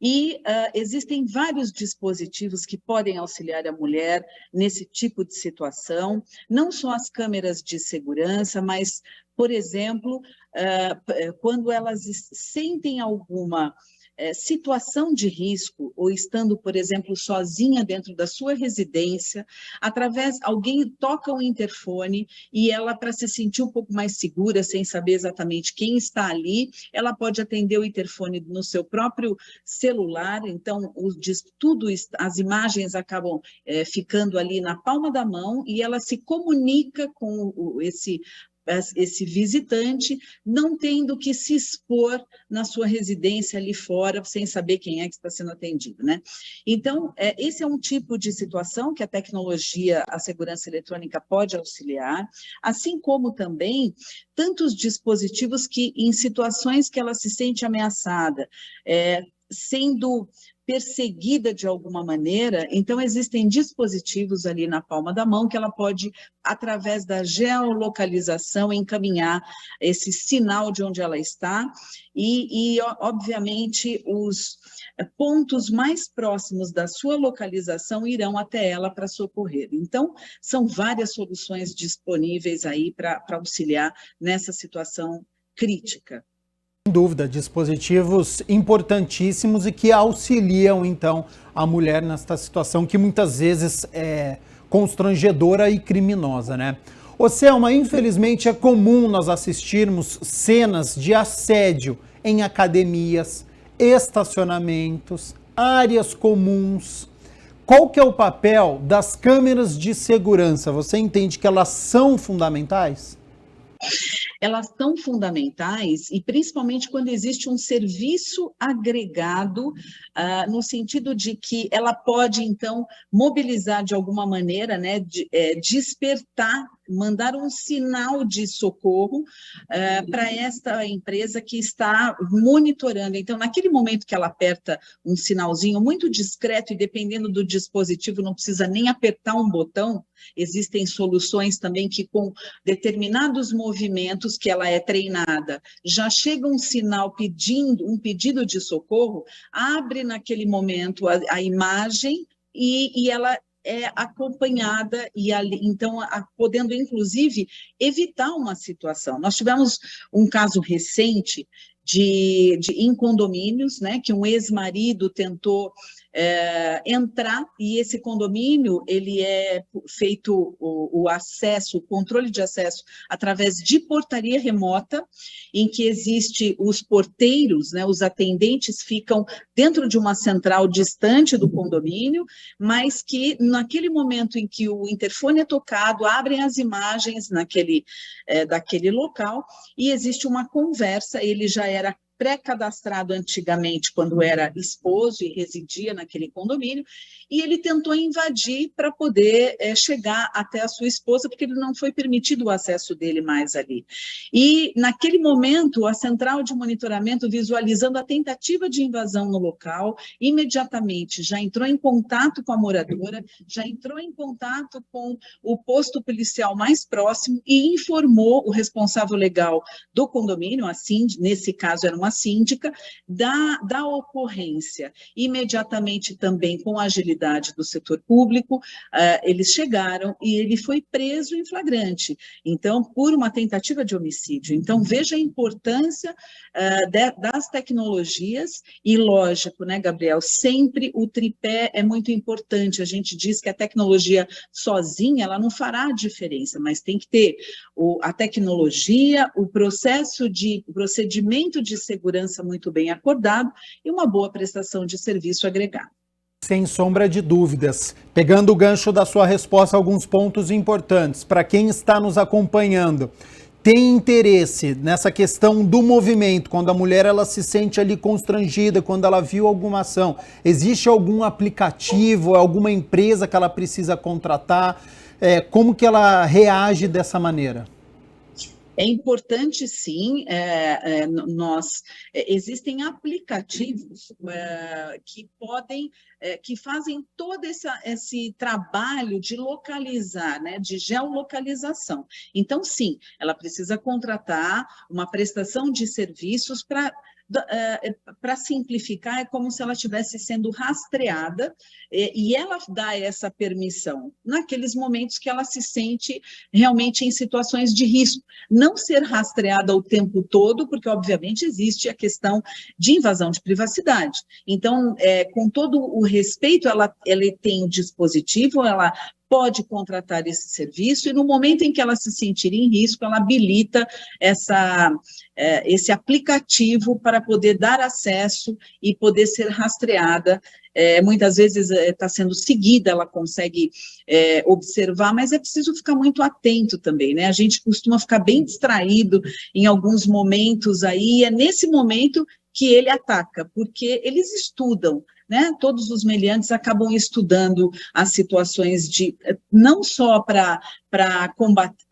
Speaker 14: e existem vários dispositivos que podem auxiliar a mulher nesse tipo de situação, não só as câmeras de segurança, mas, por exemplo, quando elas sentem alguma situação de risco, ou estando, por exemplo, sozinha dentro da sua residência, alguém toca o interfone e ela, para se sentir um pouco mais segura, sem saber exatamente quem está ali, ela pode atender o interfone no seu próprio celular, então as imagens acabam ficando ali na palma da mão e ela se comunica com esse visitante, não tendo que se expor na sua residência ali fora, sem saber quem é que está sendo atendido, né? Então, esse é um tipo de situação que a tecnologia, a segurança eletrônica pode auxiliar, assim como também tantos dispositivos que, em situações que ela se sente ameaçada, sendo perseguida de alguma maneira, então existem dispositivos ali na palma da mão que ela pode, através da geolocalização, encaminhar esse sinal de onde ela está e obviamente, os pontos mais próximos da sua localização irão até ela para socorrer. Então, são várias soluções disponíveis aí para auxiliar nessa situação crítica.
Speaker 1: Sem dúvida, dispositivos importantíssimos e que auxiliam, então, a mulher nesta situação que muitas vezes é constrangedora e criminosa, né? Ô Selma, infelizmente é comum nós assistirmos cenas de assédio em academias, estacionamentos, áreas comuns. Qual que é o papel das câmeras de segurança? Você entende que elas são fundamentais?
Speaker 14: Elas são fundamentais e principalmente quando existe um serviço agregado, no sentido de que ela pode, então, mobilizar de alguma maneira, né, despertar, mandar um sinal de socorro para esta empresa que está monitorando. Então, naquele momento que ela aperta um sinalzinho muito discreto e dependendo do dispositivo, não precisa nem apertar um botão, existem soluções também que com determinados movimentos que ela é treinada, já chega um sinal um pedido de socorro, abre naquele momento a imagem e ela é acompanhada e então podendo inclusive evitar uma situação. Nós tivemos um caso recente em condomínios, né, que um ex-marido tentou entrar e esse condomínio, ele é feito o acesso, o controle de acesso através de portaria remota, em que existe os porteiros, né, os atendentes ficam dentro de uma central distante do condomínio, mas que naquele momento em que o interfone é tocado, abrem as imagens daquele local e existe uma conversa, ele já era pré-cadastrado antigamente, quando era esposo e residia naquele condomínio, e ele tentou invadir para poder chegar até a sua esposa, porque ele não foi permitido o acesso dele mais ali. E, naquele momento, a central de monitoramento, visualizando a tentativa de invasão no local, imediatamente já entrou em contato com a moradora, já entrou em contato com o posto policial mais próximo e informou o responsável legal do condomínio, assim, nesse caso era uma a síndica, da ocorrência. Imediatamente também, com a agilidade do setor público, eles chegaram e ele foi preso em flagrante, então, por uma tentativa de homicídio. Então, veja a importância das tecnologias e, lógico, né, Gabriel, sempre o tripé é muito importante. A gente diz que a tecnologia sozinha, ela não fará a diferença, mas tem que ter a tecnologia, o procedimento de segurança muito bem acordado e uma boa prestação de serviço agregado.
Speaker 1: Sem sombra de dúvidas. Pegando o gancho da sua resposta, alguns pontos importantes. Para quem está nos acompanhando, tem interesse nessa questão do movimento, quando a mulher ela se sente ali constrangida, quando ela viu alguma ação, existe algum aplicativo, alguma empresa que ela precisa contratar? Como que ela reage dessa maneira?
Speaker 14: É importante, sim, existem aplicativos que fazem todo esse trabalho de localizar, né, de geolocalização. Então, sim, ela precisa contratar uma prestação de serviços para simplificar, é como se ela estivesse sendo rastreada e ela dá essa permissão naqueles momentos que ela se sente realmente em situações de risco. Não ser rastreada o tempo todo, porque obviamente existe a questão de invasão de privacidade. Então, com todo o respeito, ela tem o dispositivo, ela pode contratar esse serviço e no momento em que ela se sentir em risco, ela habilita esse aplicativo para poder dar acesso e poder ser rastreada. Muitas vezes está sendo seguida, ela consegue observar, mas é preciso ficar muito atento também, né? A gente costuma ficar bem distraído em alguns momentos aí, é nesse momento que ele ataca, porque eles estudam, né? Todos os meliantes acabam estudando as situações não só para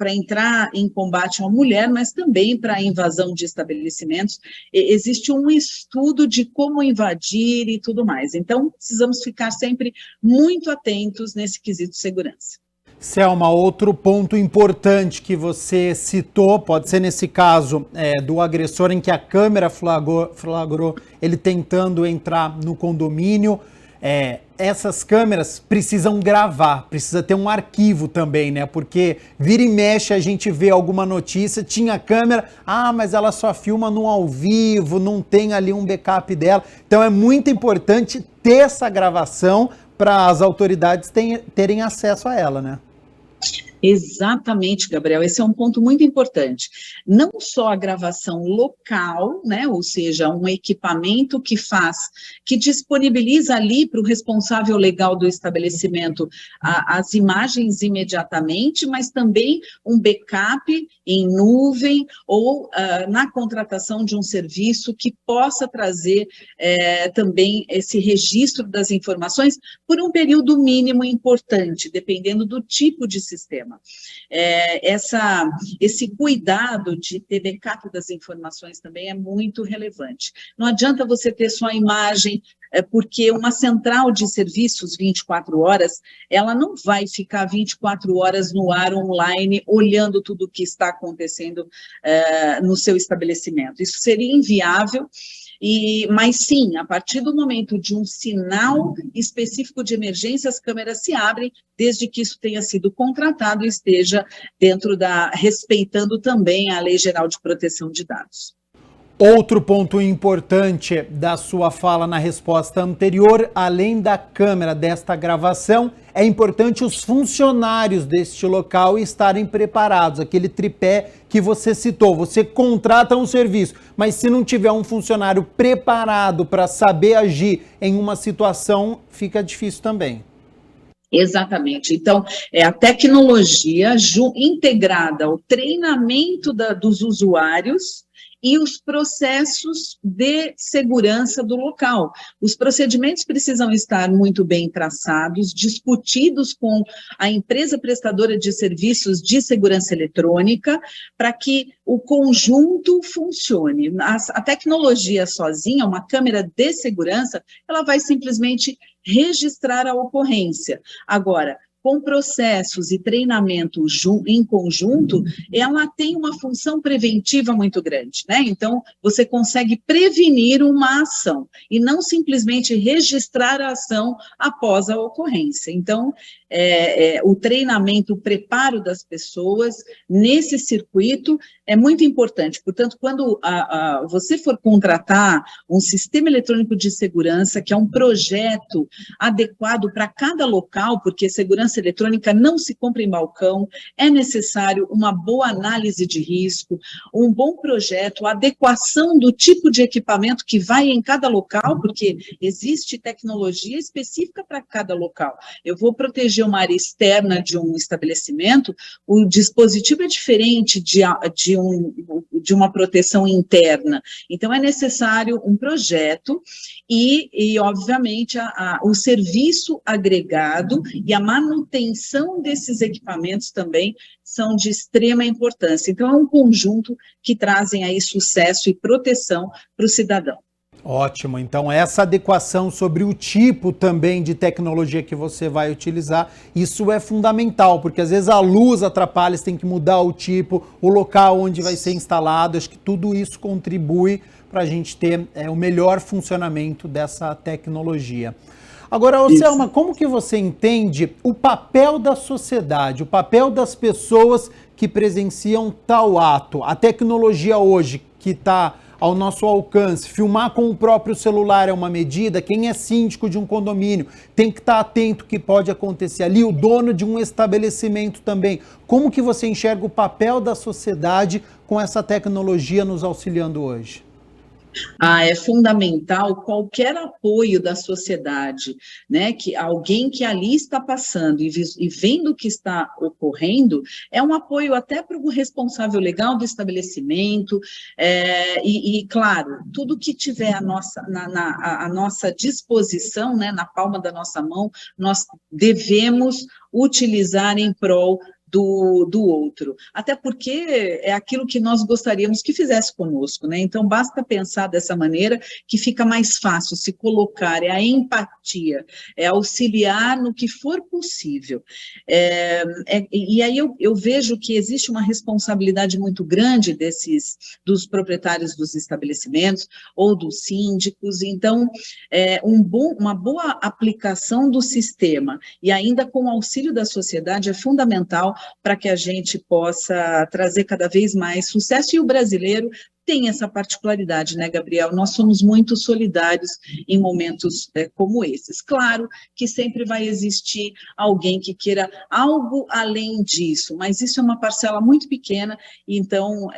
Speaker 14: entrar em combate a uma mulher, mas também para a invasão de estabelecimentos. Existe um estudo de como invadir e tudo mais. Então, precisamos ficar sempre muito atentos nesse quesito de segurança.
Speaker 1: Selma, outro ponto importante que você citou, pode ser nesse caso do agressor em que a câmera flagrou ele tentando entrar no condomínio. Essas câmeras precisam gravar, precisa ter um arquivo também, né? Porque vira e mexe a gente vê alguma notícia, tinha câmera, mas ela só filma no ao vivo, não tem ali um backup dela. Então é muito importante ter essa gravação para as autoridades terem acesso a ela, né?
Speaker 14: Exatamente, Gabriel, esse é um ponto muito importante. Não só a gravação local, né, ou seja, um equipamento que disponibiliza ali para o responsável legal do estabelecimento as imagens imediatamente, mas também um backup em nuvem ou na contratação de um serviço que possa trazer também esse registro das informações por um período mínimo importante, dependendo do tipo de sistema. Esse cuidado de ter backup das informações também é muito relevante. Não adianta você ter só a imagem, porque uma central de serviços 24 horas, ela não vai ficar 24 horas no ar online, olhando tudo o que está acontecendo no seu estabelecimento. Isso seria inviável. Mas sim, a partir do momento de um sinal específico de emergência, as câmeras se abrem, desde que isso tenha sido contratado e esteja respeitando também a Lei Geral de Proteção de Dados.
Speaker 1: Outro ponto importante da sua fala na resposta anterior, além da câmera desta gravação, é importante os funcionários deste local estarem preparados, aquele tripé que você citou. Você contrata um serviço, mas se não tiver um funcionário preparado para saber agir em uma situação, fica difícil também.
Speaker 14: Exatamente. Então, a tecnologia integrada ao treinamento dos usuários e os processos de segurança do local. Os procedimentos precisam estar muito bem traçados, discutidos com a empresa prestadora de serviços de segurança eletrônica, para que o conjunto funcione. A tecnologia sozinha, uma câmera de segurança, ela vai simplesmente registrar a ocorrência. Agora, com processos e treinamento em conjunto, ela tem uma função preventiva muito grande, né? Então, você consegue prevenir uma ação e não simplesmente registrar a ação após a ocorrência. Então, o treinamento, o preparo das pessoas nesse circuito é muito importante. Portanto, quando você for contratar um sistema eletrônico de segurança, que é um projeto adequado para cada local, porque segurança eletrônica não se compra em balcão, é necessário uma boa análise de risco, um bom projeto, adequação do tipo de equipamento que vai em cada local, porque existe tecnologia específica para cada local. Eu vou proteger uma área externa de um estabelecimento, o dispositivo é diferente de uma proteção interna. Então, é necessário um projeto e obviamente, o serviço agregado e a manutenção desses equipamentos também são de extrema importância. Então, é um conjunto que trazem aí sucesso e proteção para o cidadão.
Speaker 1: Ótimo, então essa adequação sobre o tipo também de tecnologia que você vai utilizar, isso é fundamental, porque às vezes a luz atrapalha, você tem que mudar o tipo, o local onde vai ser instalado, acho que tudo isso contribui para a gente ter o melhor funcionamento dessa tecnologia. Agora, Selma, como que você entende o papel da sociedade, o papel das pessoas que presenciam tal ato? A tecnologia hoje que está ao nosso alcance, filmar com o próprio celular é uma medida, quem é síndico de um condomínio tem que estar atento que pode acontecer ali, o dono de um estabelecimento também. Como que você enxerga o papel da sociedade com essa tecnologia nos auxiliando hoje?
Speaker 14: É fundamental qualquer apoio da sociedade, né, que alguém que ali está passando e vendo o que está ocorrendo, é um apoio até para o responsável legal do estabelecimento, claro, tudo que tiver a nossa disposição, né, na palma da nossa mão, nós devemos utilizar em prol do outro, até porque é aquilo que nós gostaríamos que fizesse conosco, né? Então, basta pensar dessa maneira que fica mais fácil se colocar, é a empatia, é auxiliar no que for possível. E aí eu vejo que existe uma responsabilidade muito grande dos proprietários dos estabelecimentos ou dos síndicos, então, uma boa aplicação do sistema e ainda com o auxílio da sociedade é fundamental para que a gente possa trazer cada vez mais sucesso. E o brasileiro tem essa particularidade, né, Gabriel? Nós somos muito solidários em momentos como esses. Claro que sempre vai existir alguém que queira algo além disso, mas isso é uma parcela muito pequena, então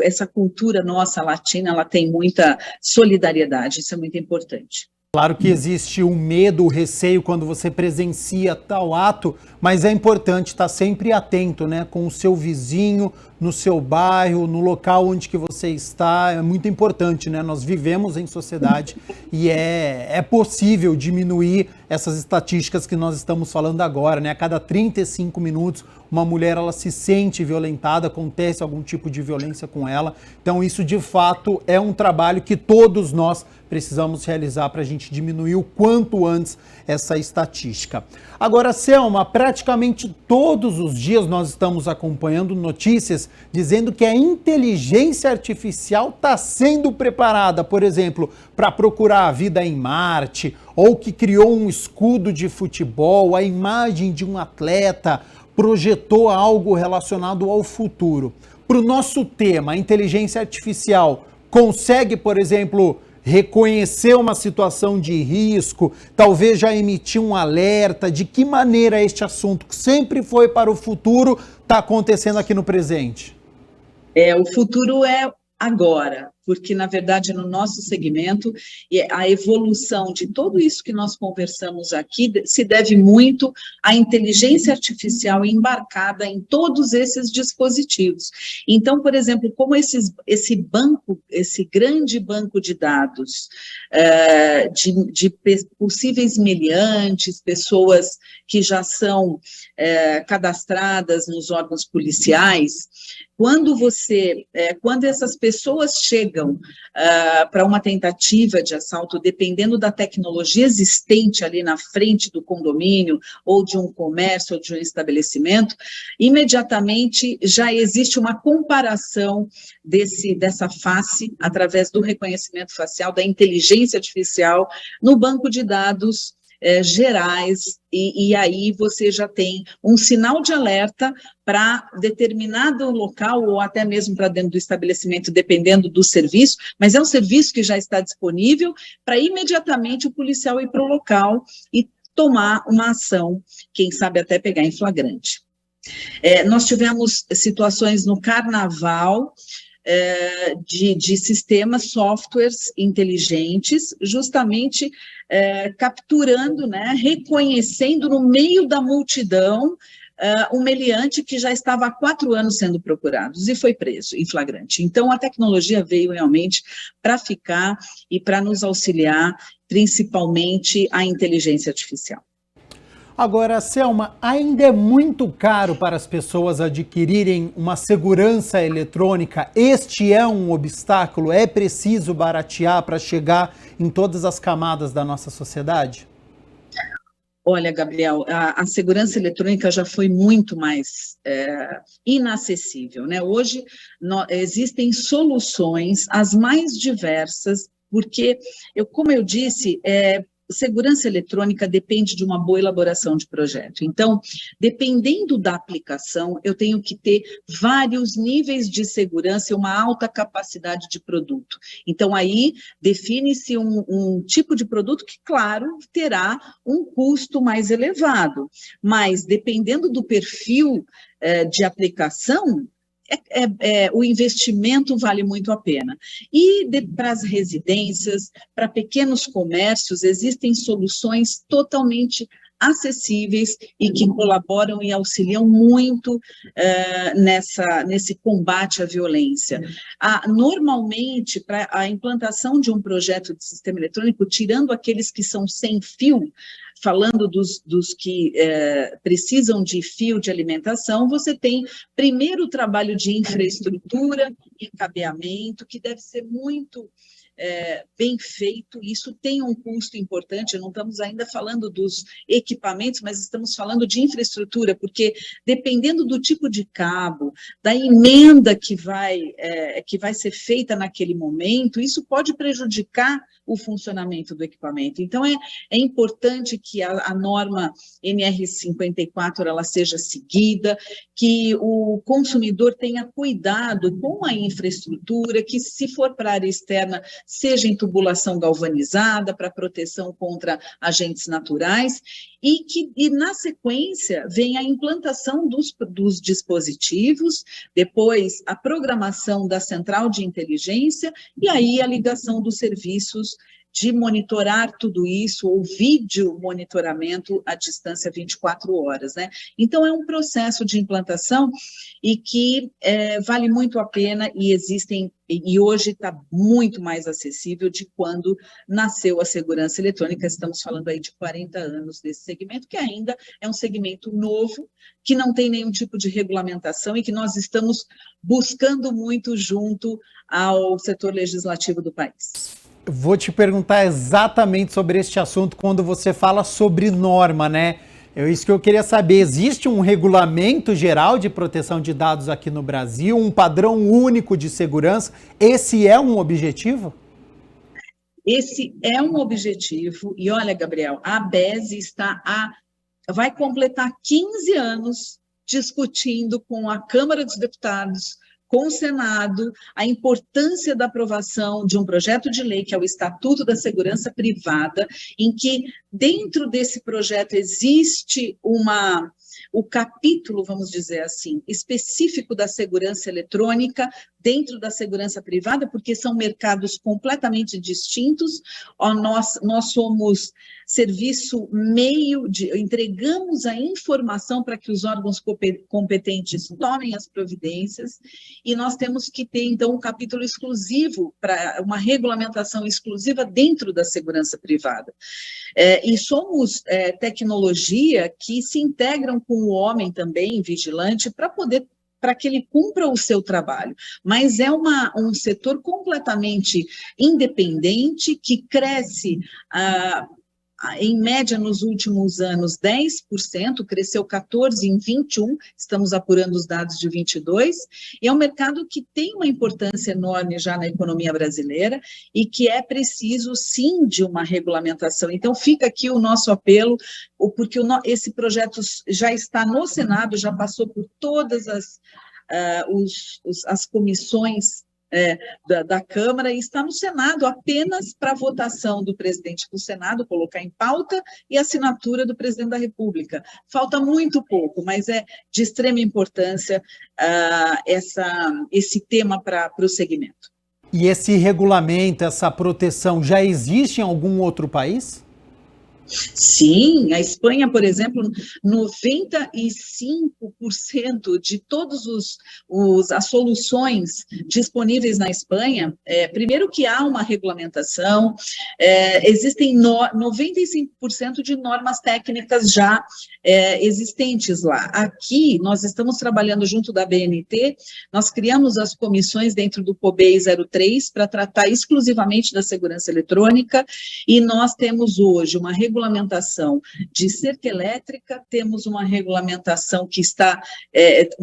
Speaker 14: essa cultura nossa latina, ela tem muita solidariedade, isso é muito importante.
Speaker 1: Claro que existe o medo, o receio quando você presencia tal ato, mas é importante estar sempre atento, né, com o seu vizinho, no seu bairro, no local onde que você está, é muito importante, né? Nós vivemos em sociedade e é possível diminuir essas estatísticas que nós estamos falando agora, né? A cada 35 minutos uma mulher ela se sente violentada, acontece algum tipo de violência com ela. Então isso de fato é um trabalho que todos nós precisamos realizar para a gente diminuir o quanto antes essa estatística. Agora, Selma, praticamente todos os dias nós estamos acompanhando notícias dizendo que a inteligência artificial está sendo preparada, por exemplo, para procurar a vida em Marte, ou que criou um escudo de futebol, a imagem de um atleta, projetou algo relacionado ao futuro. Para o nosso tema, a inteligência artificial consegue, por exemplo, reconhecer uma situação de risco, talvez já emitir um alerta? De que maneira este assunto, que sempre foi para o futuro, está acontecendo aqui no presente?
Speaker 14: O futuro é agora, porque, na verdade, no nosso segmento, a evolução de tudo isso que nós conversamos aqui se deve muito à inteligência artificial embarcada em todos esses dispositivos. Então, por exemplo, como esse grande banco de dados de possíveis meliantes, pessoas que já são cadastradas nos órgãos policiais, quando essas pessoas chegam para uma tentativa de assalto, dependendo da tecnologia existente ali na frente do condomínio, ou de um comércio, ou de um estabelecimento, imediatamente já existe uma comparação dessa face, através do reconhecimento facial, da inteligência artificial, no banco de dados gerais, e aí você já tem um sinal de alerta para determinado local, ou até mesmo para dentro do estabelecimento, dependendo do serviço, mas é um serviço que já está disponível para imediatamente o policial ir para o local e tomar uma ação, quem sabe até pegar em flagrante. Nós tivemos situações no carnaval, de sistemas, softwares inteligentes, justamente capturando, né, reconhecendo no meio da multidão um meliante que já estava há 4 anos sendo procurado e foi preso em flagrante. Então, a tecnologia veio realmente para ficar e para nos auxiliar, principalmente a inteligência artificial.
Speaker 1: Agora, Selma, ainda é muito caro para as pessoas adquirirem uma segurança eletrônica? Este é um obstáculo? É preciso baratear para chegar em todas as camadas da nossa sociedade?
Speaker 14: Olha, Gabriel, a segurança eletrônica já foi muito mais inacessível, né? Hoje existem soluções as mais diversas, porque, como eu disse, segurança eletrônica depende de uma boa elaboração de projeto. Então, dependendo da aplicação, eu tenho que ter vários níveis de segurança e uma alta capacidade de produto. Então, aí define-se um tipo de produto que, claro, terá um custo mais elevado, mas dependendo do perfil de aplicação, o investimento vale muito a pena. E para as residências, para pequenos comércios, existem soluções totalmente acessíveis e que colaboram e auxiliam muito nesse combate à violência. Normalmente, para a implantação de um projeto de sistema eletrônico, tirando aqueles que são sem fio, falando dos que precisam de fio de alimentação, você tem primeiro o trabalho de infraestrutura e cabeamento, que deve ser muito bem feito. Isso tem um custo importante, não estamos ainda falando dos equipamentos, mas estamos falando de infraestrutura, porque dependendo do tipo de cabo, da emenda que vai ser feita naquele momento, isso pode prejudicar o funcionamento do equipamento. Então, é importante que a norma NR54 ela seja seguida, que o consumidor tenha cuidado com a infraestrutura, que se for para a área externa, seja em tubulação galvanizada, para proteção contra agentes naturais, e na sequência vem a implantação dos dispositivos, depois a programação da central de inteligência e aí a ligação dos serviços de monitorar tudo isso, ou vídeo monitoramento à distância 24 horas, né? Então, é um processo de implantação e que vale muito a pena e hoje está muito mais acessível de quando nasceu a segurança eletrônica. Estamos falando aí de 40 anos desse segmento, que ainda é um segmento novo, que não tem nenhum tipo de regulamentação e que nós estamos buscando muito junto ao setor legislativo do país.
Speaker 1: Vou te perguntar exatamente sobre este assunto quando você fala sobre norma, né? É isso que eu queria saber. Existe um regulamento geral de proteção de dados aqui no Brasil, um padrão único de segurança? Esse é um objetivo?
Speaker 14: Esse é um objetivo. E olha, Gabriel, a ABESE vai completar 15 anos discutindo com a Câmara dos Deputados, com o Senado, a importância da aprovação de um projeto de lei, que é o Estatuto da Segurança Privada, em que dentro desse projeto existe o capítulo, vamos dizer assim, específico da segurança eletrônica dentro da segurança privada, porque são mercados completamente distintos. Nós somos serviço entregamos a informação para que os órgãos competentes tomem as providências, e nós temos que ter, então, um capítulo exclusivo para uma regulamentação exclusiva dentro da segurança privada. E somos tecnologia que se integram com o homem também, vigilante, para poder para que ele cumpra o seu trabalho. Mas é um setor completamente independente, que cresce em média nos últimos anos 10%, cresceu 14% em 21%, estamos apurando os dados de 22%, e é um mercado que tem uma importância enorme já na economia brasileira e que é preciso, sim, de uma regulamentação. Então, fica aqui o nosso apelo, porque esse projeto já está no Senado, já passou por todas as comissões da Câmara e está no Senado apenas para votação do presidente do Senado, colocar em pauta, e assinatura do presidente da República. Falta muito pouco, mas é de extrema importância esse tema para o segmento.
Speaker 1: E esse regulamento, essa proteção, já existe em algum outro país?
Speaker 14: Sim, a Espanha, por exemplo, 95% de todas as soluções disponíveis na Espanha, primeiro que há uma regulamentação, existem 95% de normas técnicas já existentes lá. Aqui, nós estamos trabalhando junto da BNT, nós criamos as comissões dentro do POBEI 03 para tratar exclusivamente da segurança eletrônica, e nós temos hoje uma regulamentação de cerca elétrica, temos uma regulamentação que está,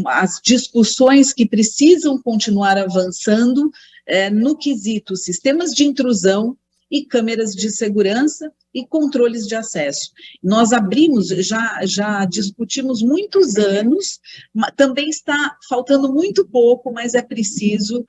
Speaker 14: as discussões que precisam continuar avançando no quesito sistemas de intrusão e câmeras de segurança e controles de acesso. Nós abrimos, já discutimos muitos anos, também está faltando muito pouco, mas é preciso,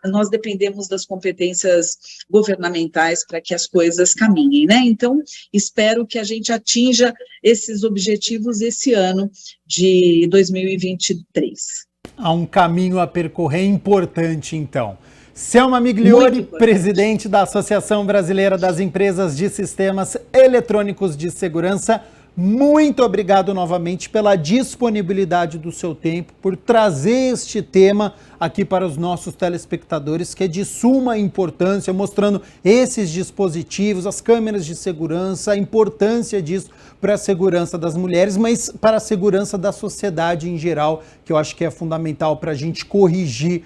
Speaker 14: nós dependemos das competências governamentais para que as coisas caminhem, né? Então, espero que a gente atinja esses objetivos esse ano de 2023.
Speaker 1: Há um caminho a percorrer importante, então. Selma Migliori, presidente da Associação Brasileira das Empresas de Sistemas Eletrônicos de Segurança, muito obrigado novamente pela disponibilidade do seu tempo, por trazer este tema aqui para os nossos telespectadores, que é de suma importância, mostrando esses dispositivos, as câmeras de segurança, a importância disso para a segurança das mulheres, mas para a segurança da sociedade em geral, que eu acho que é fundamental para a gente corrigir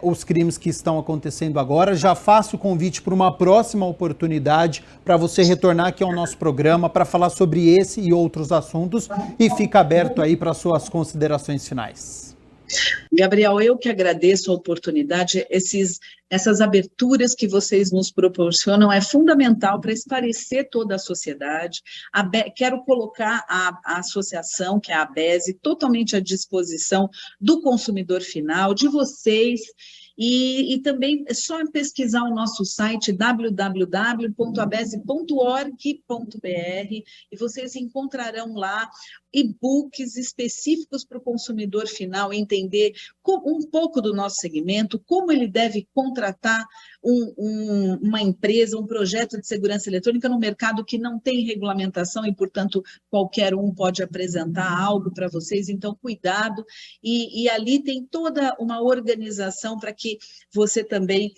Speaker 1: os crimes que estão acontecendo agora. Já faço o convite para uma próxima oportunidade para você retornar aqui ao nosso programa para falar sobre esse e outros assuntos, e fica aberto aí para suas considerações finais.
Speaker 14: Gabriel, eu que agradeço a oportunidade, essas aberturas que vocês nos proporcionam é fundamental para esclarecer toda a sociedade. Quero colocar a associação, que é a ABESE, totalmente à disposição do consumidor final, de vocês, e também é só pesquisar o nosso site www.abese.org.br e vocês encontrarão lá e-books específicos para o consumidor final entender um pouco do nosso segmento, como ele deve contratar uma empresa, um projeto de segurança eletrônica no mercado que não tem regulamentação e, portanto, qualquer um pode apresentar algo para vocês. Então, cuidado, e ali tem toda uma organização para que você também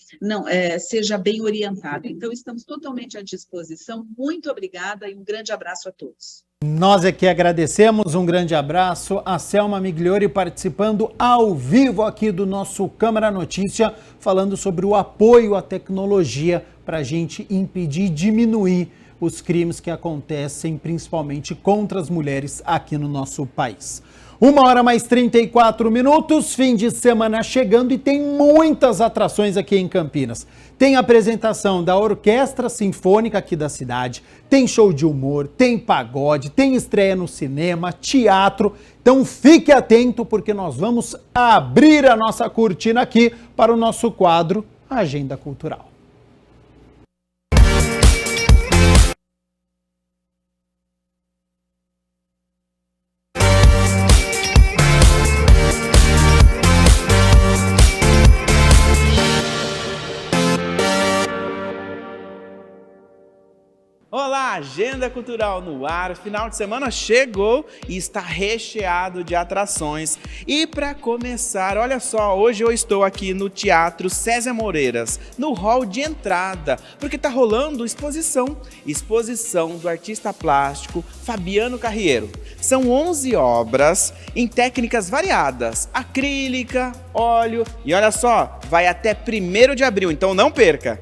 Speaker 14: seja bem orientado. Então, estamos totalmente à disposição. Muito obrigada e um grande abraço a todos.
Speaker 1: Nós aqui agradecemos, um grande abraço a Selma Migliori participando ao vivo aqui do nosso Câmara Notícia, falando sobre o apoio à tecnologia para a gente impedir e diminuir os crimes que acontecem principalmente contra as mulheres aqui no nosso país. 1h mais 34, fim de semana chegando e tem muitas atrações aqui em Campinas. Tem apresentação da Orquestra Sinfônica aqui da cidade, tem show de humor, tem pagode, tem estreia no cinema, teatro. Então fique atento porque nós vamos abrir a nossa cortina aqui para o nosso quadro Agenda Cultural.
Speaker 7: Olá, Agenda Cultural no ar, final de semana chegou e está recheado de atrações. E para começar, olha só, hoje eu estou aqui no Teatro César Moreiras, no hall de entrada, porque está rolando exposição do artista plástico Fabiano Carriero. São 11 obras em técnicas variadas, acrílica, óleo e olha só, vai até 1º de abril, então não perca!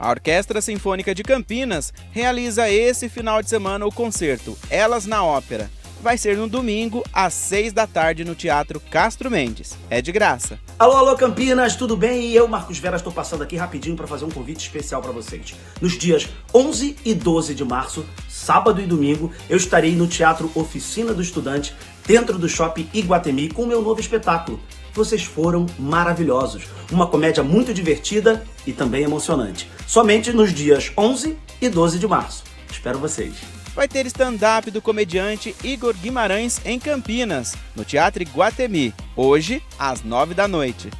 Speaker 7: A Orquestra Sinfônica de Campinas realiza esse final de semana o concerto Elas na Ópera. Vai ser no domingo, às 6 da tarde, no Teatro Castro Mendes. É de graça.
Speaker 15: Alô Campinas, tudo bem? E eu, Marcos Vera, estou passando aqui rapidinho para fazer um convite especial para vocês. Nos dias 11 e 12 de março, sábado e domingo, eu estarei no Teatro Oficina do Estudante, dentro do Shopping Iguatemi, com o meu novo espetáculo. Vocês foram maravilhosos. Uma comédia muito divertida e também emocionante. Somente nos dias 11 e 12 de março. Espero vocês.
Speaker 7: Vai ter stand-up do comediante Igor Guimarães em Campinas, no Teatro Iguatemi, hoje às 9 da noite.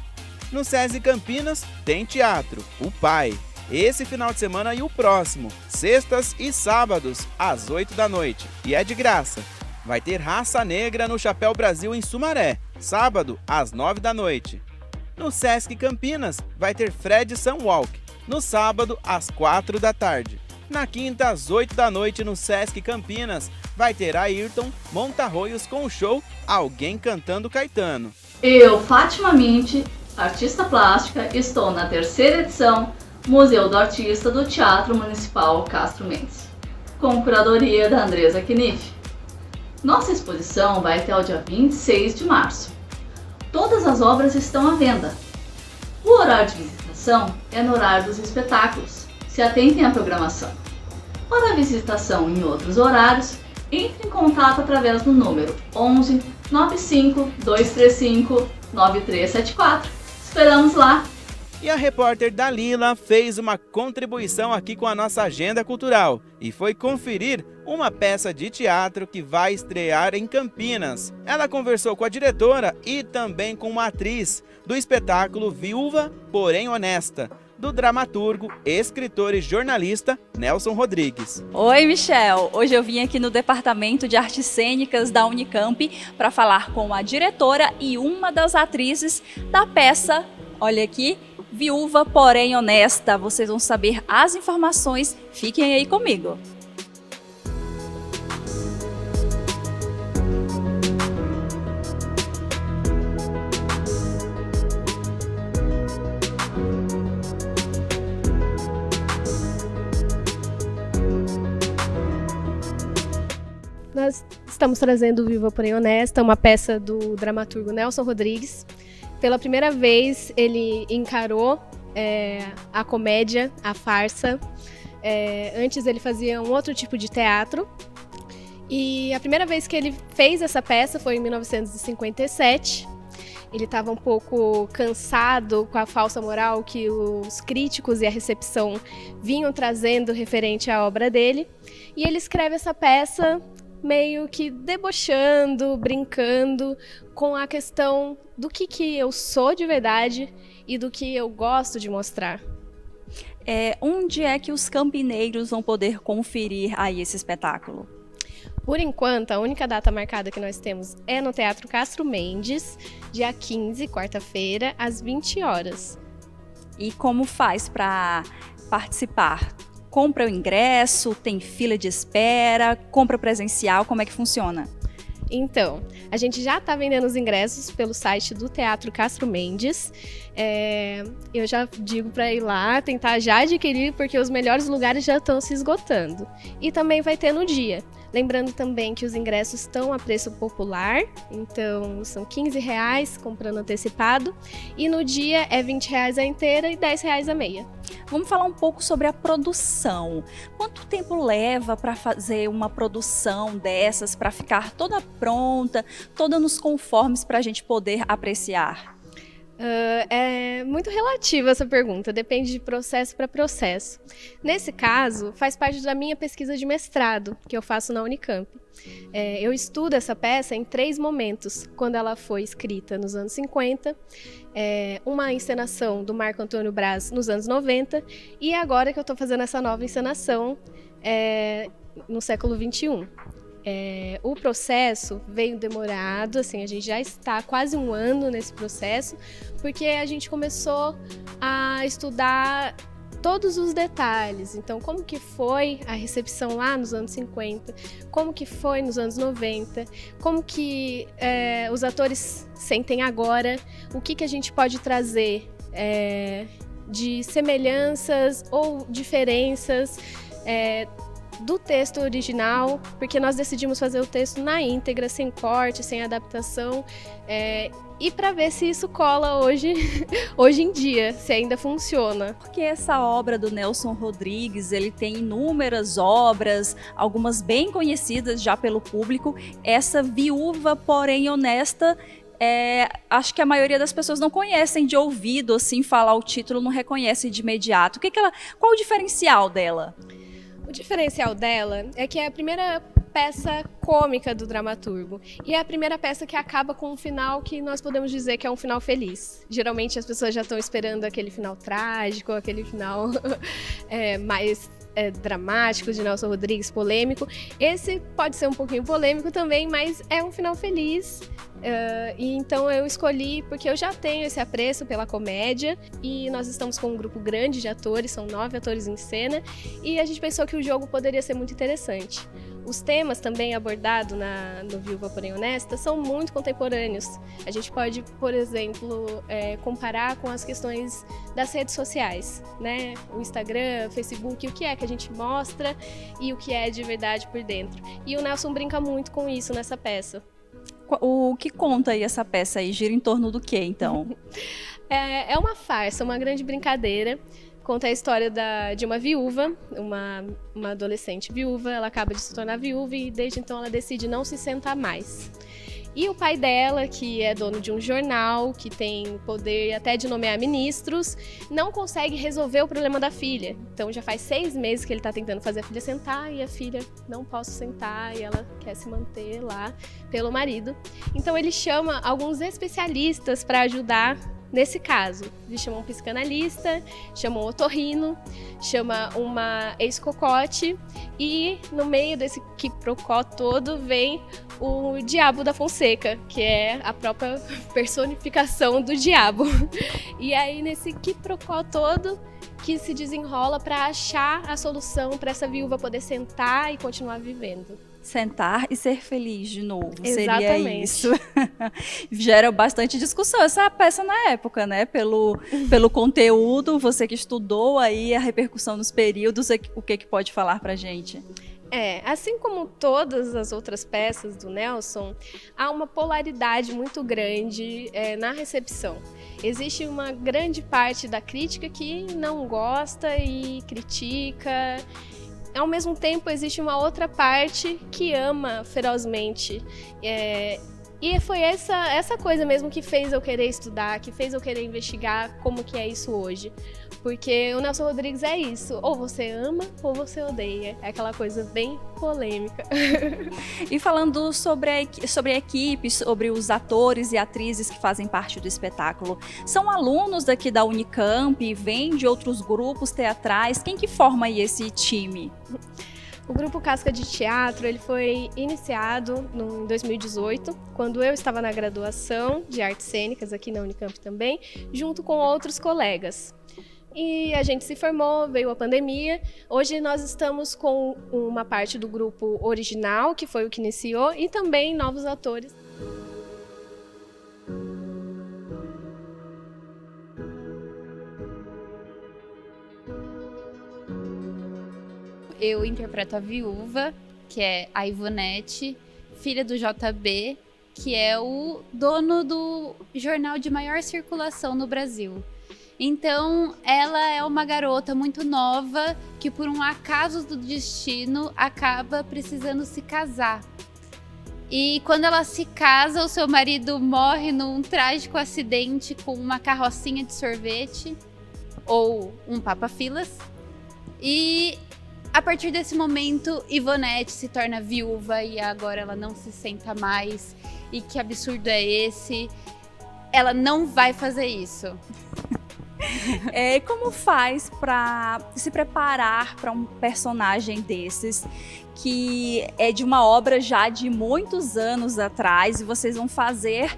Speaker 7: No SESI Campinas tem teatro, O Pai, esse final de semana e o próximo, sextas e sábados, às 8 da noite, e é de graça. Vai ter Raça Negra no Chapéu Brasil em Sumaré, sábado às 9 da noite. No Sesc Campinas vai ter Fred Sunwalk, no sábado às 4 da tarde. Na quinta, às 8 da noite, no Sesc Campinas, vai ter Ayrton Montarroios com o show Alguém Cantando Caetano.
Speaker 16: Eu, Fátima Mint, artista plástica, estou na 3ª edição Museu do Artista do Teatro Municipal Castro Mendes, com curadoria da Andresa Kniff. Nossa exposição vai até o dia 26 de março. Todas as obras estão à venda. O horário de visitação é no horário dos espetáculos. Se atentem à programação. Para a visitação em outros horários, entre em contato através do número 11 95 235 9374. Esperamos lá!
Speaker 7: E a repórter Dalila fez uma contribuição aqui com a nossa agenda cultural e foi conferir uma peça de teatro que vai estrear em Campinas. Ela conversou com a diretora e também com uma atriz do espetáculo Viúva, Porém Honesta, do dramaturgo, escritor e jornalista Nelson Rodrigues.
Speaker 2: Oi, Michel! Hoje eu vim aqui no Departamento de Artes Cênicas da Unicamp para falar com a diretora e uma das atrizes da peça, olha aqui, Viúva, Porém Honesta. Vocês vão saber as informações, fiquem aí comigo.
Speaker 17: Nós estamos trazendo Viúva, Porém Honesta, uma peça do dramaturgo Nelson Rodrigues. Pela primeira vez, ele encarou a comédia, a farsa. Antes ele fazia um outro tipo de teatro. E a primeira vez que ele fez essa peça foi em 1957. Ele estava um pouco cansado com a falsa moral que os críticos e a recepção vinham trazendo referente à obra dele. E ele escreve essa peça meio que debochando, brincando com a questão do que eu sou de verdade e do que eu gosto de mostrar.
Speaker 2: Onde é que os campineiros vão poder conferir aí esse espetáculo?
Speaker 17: Por enquanto, a única data marcada que nós temos é no Teatro Castro Mendes, dia 15, quarta-feira, às 20 horas.
Speaker 2: E como faz para participar? Compra o ingresso, tem fila de espera, compra presencial, como é que funciona?
Speaker 17: Então, a gente já está vendendo os ingressos pelo site do Teatro Castro Mendes. Eu já digo para ir lá, tentar já adquirir, porque os melhores lugares já estão se esgotando. E também vai ter no dia. Lembrando também que os ingressos estão a preço popular, então são R$15 comprando antecipado, e no dia é R$20 a inteira e R$10 a meia.
Speaker 2: Vamos falar um pouco sobre a produção. Quanto tempo leva para fazer uma produção dessas, para ficar toda pronta, toda nos conformes para a gente poder apreciar?
Speaker 17: É muito relativa essa pergunta, depende de processo para processo. Nesse caso, faz parte da minha pesquisa de mestrado, que eu faço na Unicamp. Eu estudo essa peça em 3 momentos, quando ela foi escrita nos anos 50, uma encenação do Marco Antônio Braz nos anos 90, e agora que eu estou fazendo essa nova encenação no século XXI. O processo veio demorado, assim, a gente já está quase 1 ano nesse processo, porque a gente começou a estudar todos os detalhes. Então, como que foi a recepção lá nos anos 50, como que foi nos anos 90, como que os atores sentem agora, o que a gente pode trazer de semelhanças ou diferenças do texto original, porque nós decidimos fazer o texto na íntegra, sem corte, sem adaptação, e para ver se isso cola hoje em dia, se ainda funciona.
Speaker 2: Porque essa obra do Nelson Rodrigues, ele tem inúmeras obras, algumas bem conhecidas já pelo público. Essa Viúva, porém honesta, acho que a maioria das pessoas não conhecem de ouvido, assim, falar o título, não reconhece de imediato. Qual o diferencial dela?
Speaker 17: O diferencial dela é que é a primeira peça cômica do dramaturgo e é a primeira peça que acaba com um final que nós podemos dizer que é um final feliz. Geralmente as pessoas já estão esperando aquele final trágico, aquele final mais dramático de Nelson Rodrigues, polêmico. Esse pode ser um pouquinho polêmico também, mas é um final feliz. E então eu escolhi porque eu já tenho esse apreço pela comédia e nós estamos com um grupo grande de atores, são 9 atores em cena, e a gente pensou que o jogo poderia ser muito interessante. Os temas também abordados no Viúva Porém Honesta são muito contemporâneos. A gente pode, por exemplo, comparar com as questões das redes sociais, né? O Instagram, o Facebook, o que é que a gente mostra e o que é de verdade por dentro. E o Nelson brinca muito com isso nessa peça.
Speaker 2: O que conta aí essa peça aí? Gira em torno do quê, então?
Speaker 17: É uma farsa, uma grande brincadeira. Conta a história de uma viúva, uma adolescente viúva. Ela acaba de se tornar viúva e desde então ela decide não se sentar mais. E o pai dela, que é dono de um jornal, que tem poder até de nomear ministros, não consegue resolver o problema da filha. Então já faz 6 meses que ele está tentando fazer a filha sentar e a filha não posso sentar e ela quer se manter lá pelo marido. Então ele chama alguns especialistas para ajudar nesse caso. Ele chama um psicanalista, chama um otorrino, chama uma ex-cocote e no meio desse quiprocó todo vem o Diabo da Fonseca, que é a própria personificação do diabo. E aí nesse quiprocó todo que se desenrola para achar a solução para essa viúva poder sentar e continuar vivendo.
Speaker 2: Sentar e ser feliz de novo.
Speaker 17: Exatamente.
Speaker 2: Seria isso. Gera bastante discussão essa peça na época, né? Pelo conteúdo, você que estudou aí a repercussão nos períodos, o que pode falar pra gente?
Speaker 17: Assim como todas as outras peças do Nelson, há uma polaridade muito grande na recepção. Existe uma grande parte da crítica que não gosta e critica. Ao mesmo tempo, existe uma outra parte que ama ferozmente. E foi essa coisa mesmo que fez eu querer estudar, que fez eu querer investigar como que é isso hoje. Porque o Nelson Rodrigues é isso, ou você ama ou você odeia. É aquela coisa bem polêmica.
Speaker 2: E falando sobre a equipe, sobre os atores e atrizes que fazem parte do espetáculo, são alunos daqui da Unicamp, vêm de outros grupos teatrais, quem que forma aí esse time?
Speaker 17: O Grupo Casca de Teatro ele foi iniciado em 2018, quando eu estava na graduação de Artes Cênicas aqui na Unicamp também, junto com outros colegas. E a gente se formou, veio a pandemia. Hoje nós estamos com uma parte do grupo original, que foi o que iniciou, e também novos atores.
Speaker 18: Eu interpreto a viúva, que é a Ivonete, filha do JB, que é o dono do jornal de maior circulação no Brasil. Então, ela é uma garota muito nova que, por um acaso do destino, acaba precisando se casar. E quando ela se casa, o seu marido morre num trágico acidente com uma carrocinha de sorvete ou um papa-filas. E a partir desse momento, Ivonete se torna viúva e agora ela não se senta mais. E que absurdo é esse? Ela não vai fazer isso.
Speaker 2: Como faz para se preparar para um personagem desses, que é de uma obra já de muitos anos atrás, e vocês vão fazer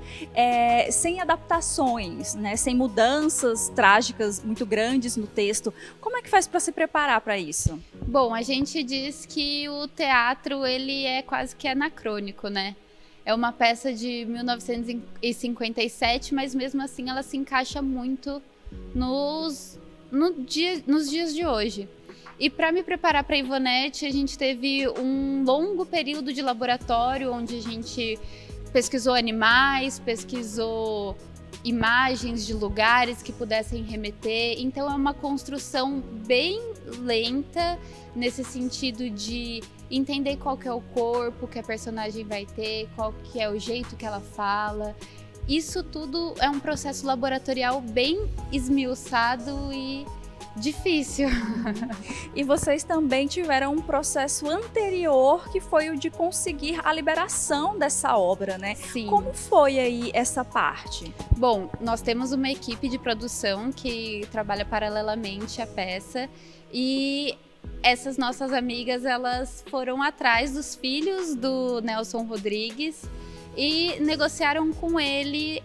Speaker 2: sem adaptações, né? Sem mudanças trágicas muito grandes no texto? Como é que faz para se preparar para isso?
Speaker 18: Bom, a gente diz que o teatro ele é quase que anacrônico, né? É uma peça de 1957, mas mesmo assim ela se encaixa muito nos dias de hoje. E para me preparar para Ivonete, a gente teve um longo período de laboratório, onde a gente pesquisou animais, pesquisou imagens de lugares que pudessem remeter. Então é uma construção bem lenta, nesse sentido de entender qual que é o corpo que a personagem vai ter, qual que é o jeito que ela fala. Isso tudo é um processo laboratorial bem esmiuçado e difícil.
Speaker 2: E vocês também tiveram um processo anterior, que foi o de conseguir a liberação dessa obra, né?
Speaker 18: Sim.
Speaker 2: Como foi aí essa parte?
Speaker 18: Bom, nós temos uma equipe de produção que trabalha paralelamente à peça, e essas nossas amigas, elas foram atrás dos filhos do Nelson Rodrigues e negociaram com ele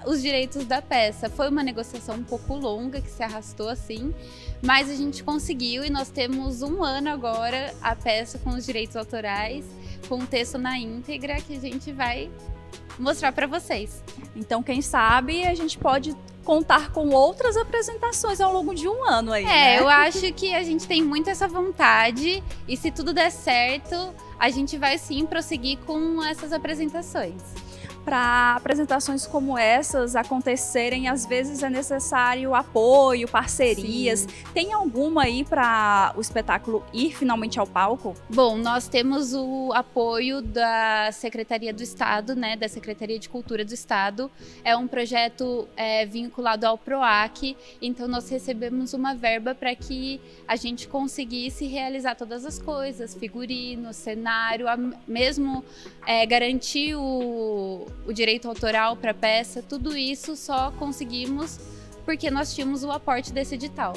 Speaker 18: os direitos da peça. Foi uma negociação um pouco longa, que se arrastou assim, mas a gente conseguiu, e nós temos 1 ano agora a peça com os direitos autorais, com o texto na íntegra, que a gente vai mostrar para vocês.
Speaker 2: Então, quem sabe, a gente pode contar com outras apresentações ao longo de 1 ano aí, né?
Speaker 18: Eu acho que a gente tem muito essa vontade, e se tudo der certo, a gente vai sim prosseguir com essas apresentações.
Speaker 2: Para apresentações como essas acontecerem, às vezes é necessário apoio, parcerias. Sim. Tem alguma aí para o espetáculo ir finalmente ao palco?
Speaker 18: Bom, nós temos o apoio da Secretaria do Estado, né, da Secretaria de Cultura do Estado. É um projeto vinculado ao PROAC, então nós recebemos uma verba para que a gente conseguisse realizar todas as coisas, figurino, cenário, mesmo garantir o direito autoral para a peça. Tudo isso só conseguimos porque nós tínhamos o aporte desse edital.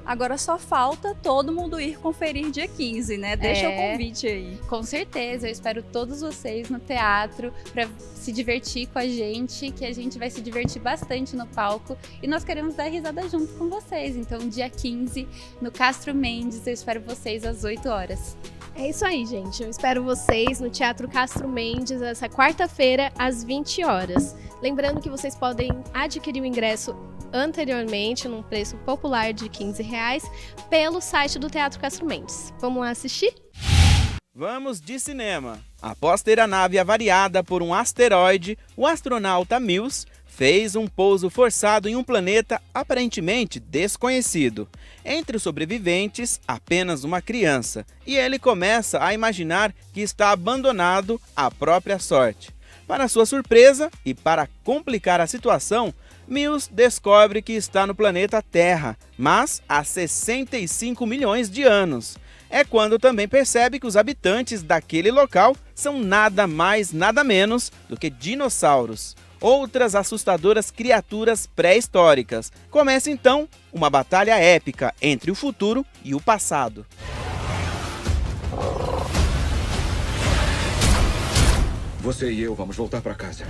Speaker 2: Agora só falta todo mundo ir conferir dia 15, né? Deixa o convite aí.
Speaker 18: Com certeza, eu espero todos vocês no teatro para se divertir com a gente, que a gente vai se divertir bastante no palco, e nós queremos dar risada junto com vocês. Então, dia 15, no Castro Mendes, eu espero vocês às 8 horas.
Speaker 17: É isso aí, gente. Eu espero vocês no Teatro Castro Mendes, essa quarta-feira, às 20 horas. Lembrando que vocês podem adquirir o ingresso anteriormente, num preço popular de R$15, pelo site do Teatro Castro Mendes. Vamos lá assistir?
Speaker 7: Vamos de cinema. Após ter a nave avariada por um asteroide, o astronauta Mills fez um pouso forçado em um planeta aparentemente desconhecido. Entre os sobreviventes, apenas uma criança, e ele começa a imaginar que está abandonado à própria sorte. Para sua surpresa, e para complicar a situação, Mills descobre que está no planeta Terra, mas há 65 milhões de anos. É quando também percebe que os habitantes daquele local são nada mais, nada menos do que dinossauros. Outras assustadoras criaturas pré-históricas. Começa então uma batalha épica entre o futuro e o passado.
Speaker 19: Você e eu vamos voltar para casa.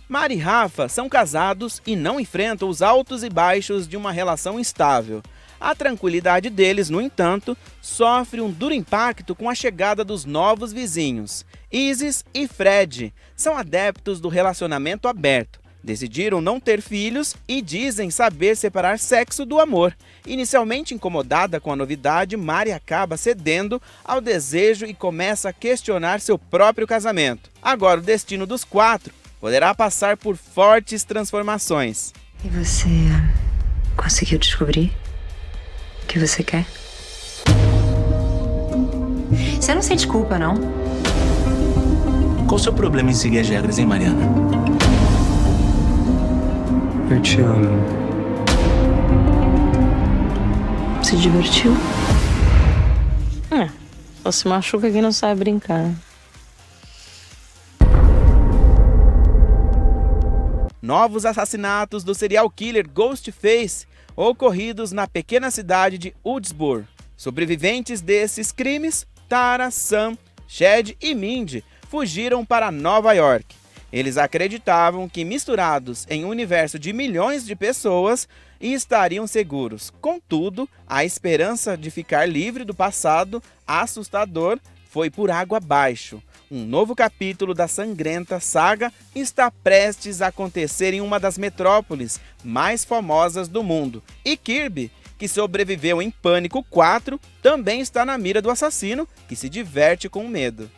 Speaker 7: Mari e Rafa são casados e não enfrentam os altos e baixos de uma relação estável. A tranquilidade deles, no entanto, sofre um duro impacto com a chegada dos novos vizinhos. Isis e Fred são adeptos do relacionamento aberto. Decidiram não ter filhos e dizem saber separar sexo do amor. Inicialmente incomodada com a novidade, Mari acaba cedendo ao desejo e começa a questionar seu próprio casamento. Agora o destino dos 4 poderá passar por fortes transformações.
Speaker 20: E você conseguiu descobrir o que você quer? Você não sente culpa, não?
Speaker 21: Qual o seu problema em seguir as regras, hein, Mariana?
Speaker 20: Eu te amo. Se divertiu?
Speaker 22: Só se machuca quem não sabe brincar.
Speaker 7: Novos assassinatos do serial killer Ghostface ocorridos na pequena cidade de Woodsboro. Sobreviventes desses crimes, Tara, Sam, Chad e Mindy, fugiram para Nova York. Eles acreditavam que, misturados em um universo de milhões de pessoas, estariam seguros. Contudo, a esperança de ficar livre do passado assustador foi por água abaixo. Um novo capítulo da sangrenta saga está prestes a acontecer em uma das metrópoles mais famosas do mundo. E Kirby, que sobreviveu em Pânico 4, também está na mira do assassino, que se diverte com o medo.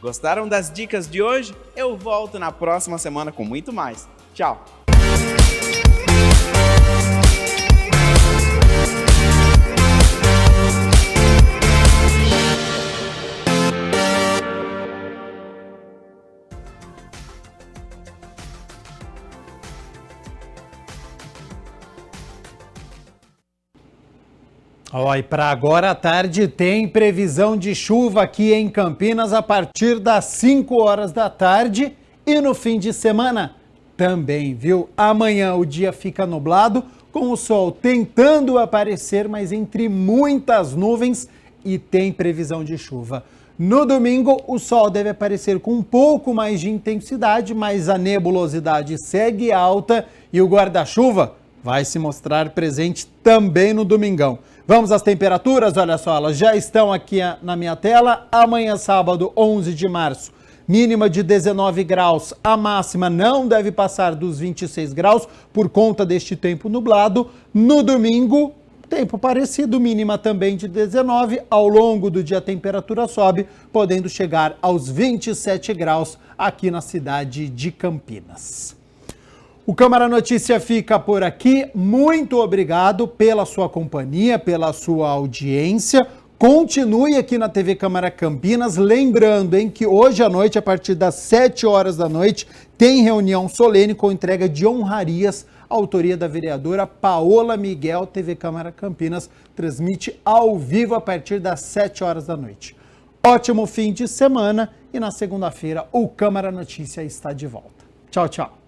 Speaker 7: Gostaram das dicas de hoje? Eu volto na próxima semana com muito mais. Tchau!
Speaker 1: E para agora à tarde tem previsão de chuva aqui em Campinas a partir das 5 horas da tarde e no fim de semana também, viu? Amanhã o dia fica nublado, com o sol tentando aparecer, mas entre muitas nuvens e tem previsão de chuva. No domingo o sol deve aparecer com um pouco mais de intensidade, mas a nebulosidade segue alta e o guarda-chuva vai se mostrar presente também no domingão. Vamos às temperaturas, olha só, elas já estão aqui na minha tela. Amanhã, sábado, 11 de março, mínima de 19 graus. A máxima não deve passar dos 26 graus por conta deste tempo nublado. No domingo, tempo parecido, mínima também de 19. Ao longo do dia a temperatura sobe, podendo chegar aos 27 graus aqui na cidade de Campinas. O Câmara Notícia fica por aqui. Muito obrigado pela sua companhia, pela sua audiência. Continue aqui na TV Câmara Campinas. Lembrando, que hoje à noite, a partir das 7 horas da noite, tem reunião solene com entrega de honrarias. A autoria da vereadora Paola Miguel. TV Câmara Campinas transmite ao vivo a partir das 7 horas da noite. Ótimo fim de semana e na segunda-feira o Câmara Notícia está de volta. Tchau, tchau.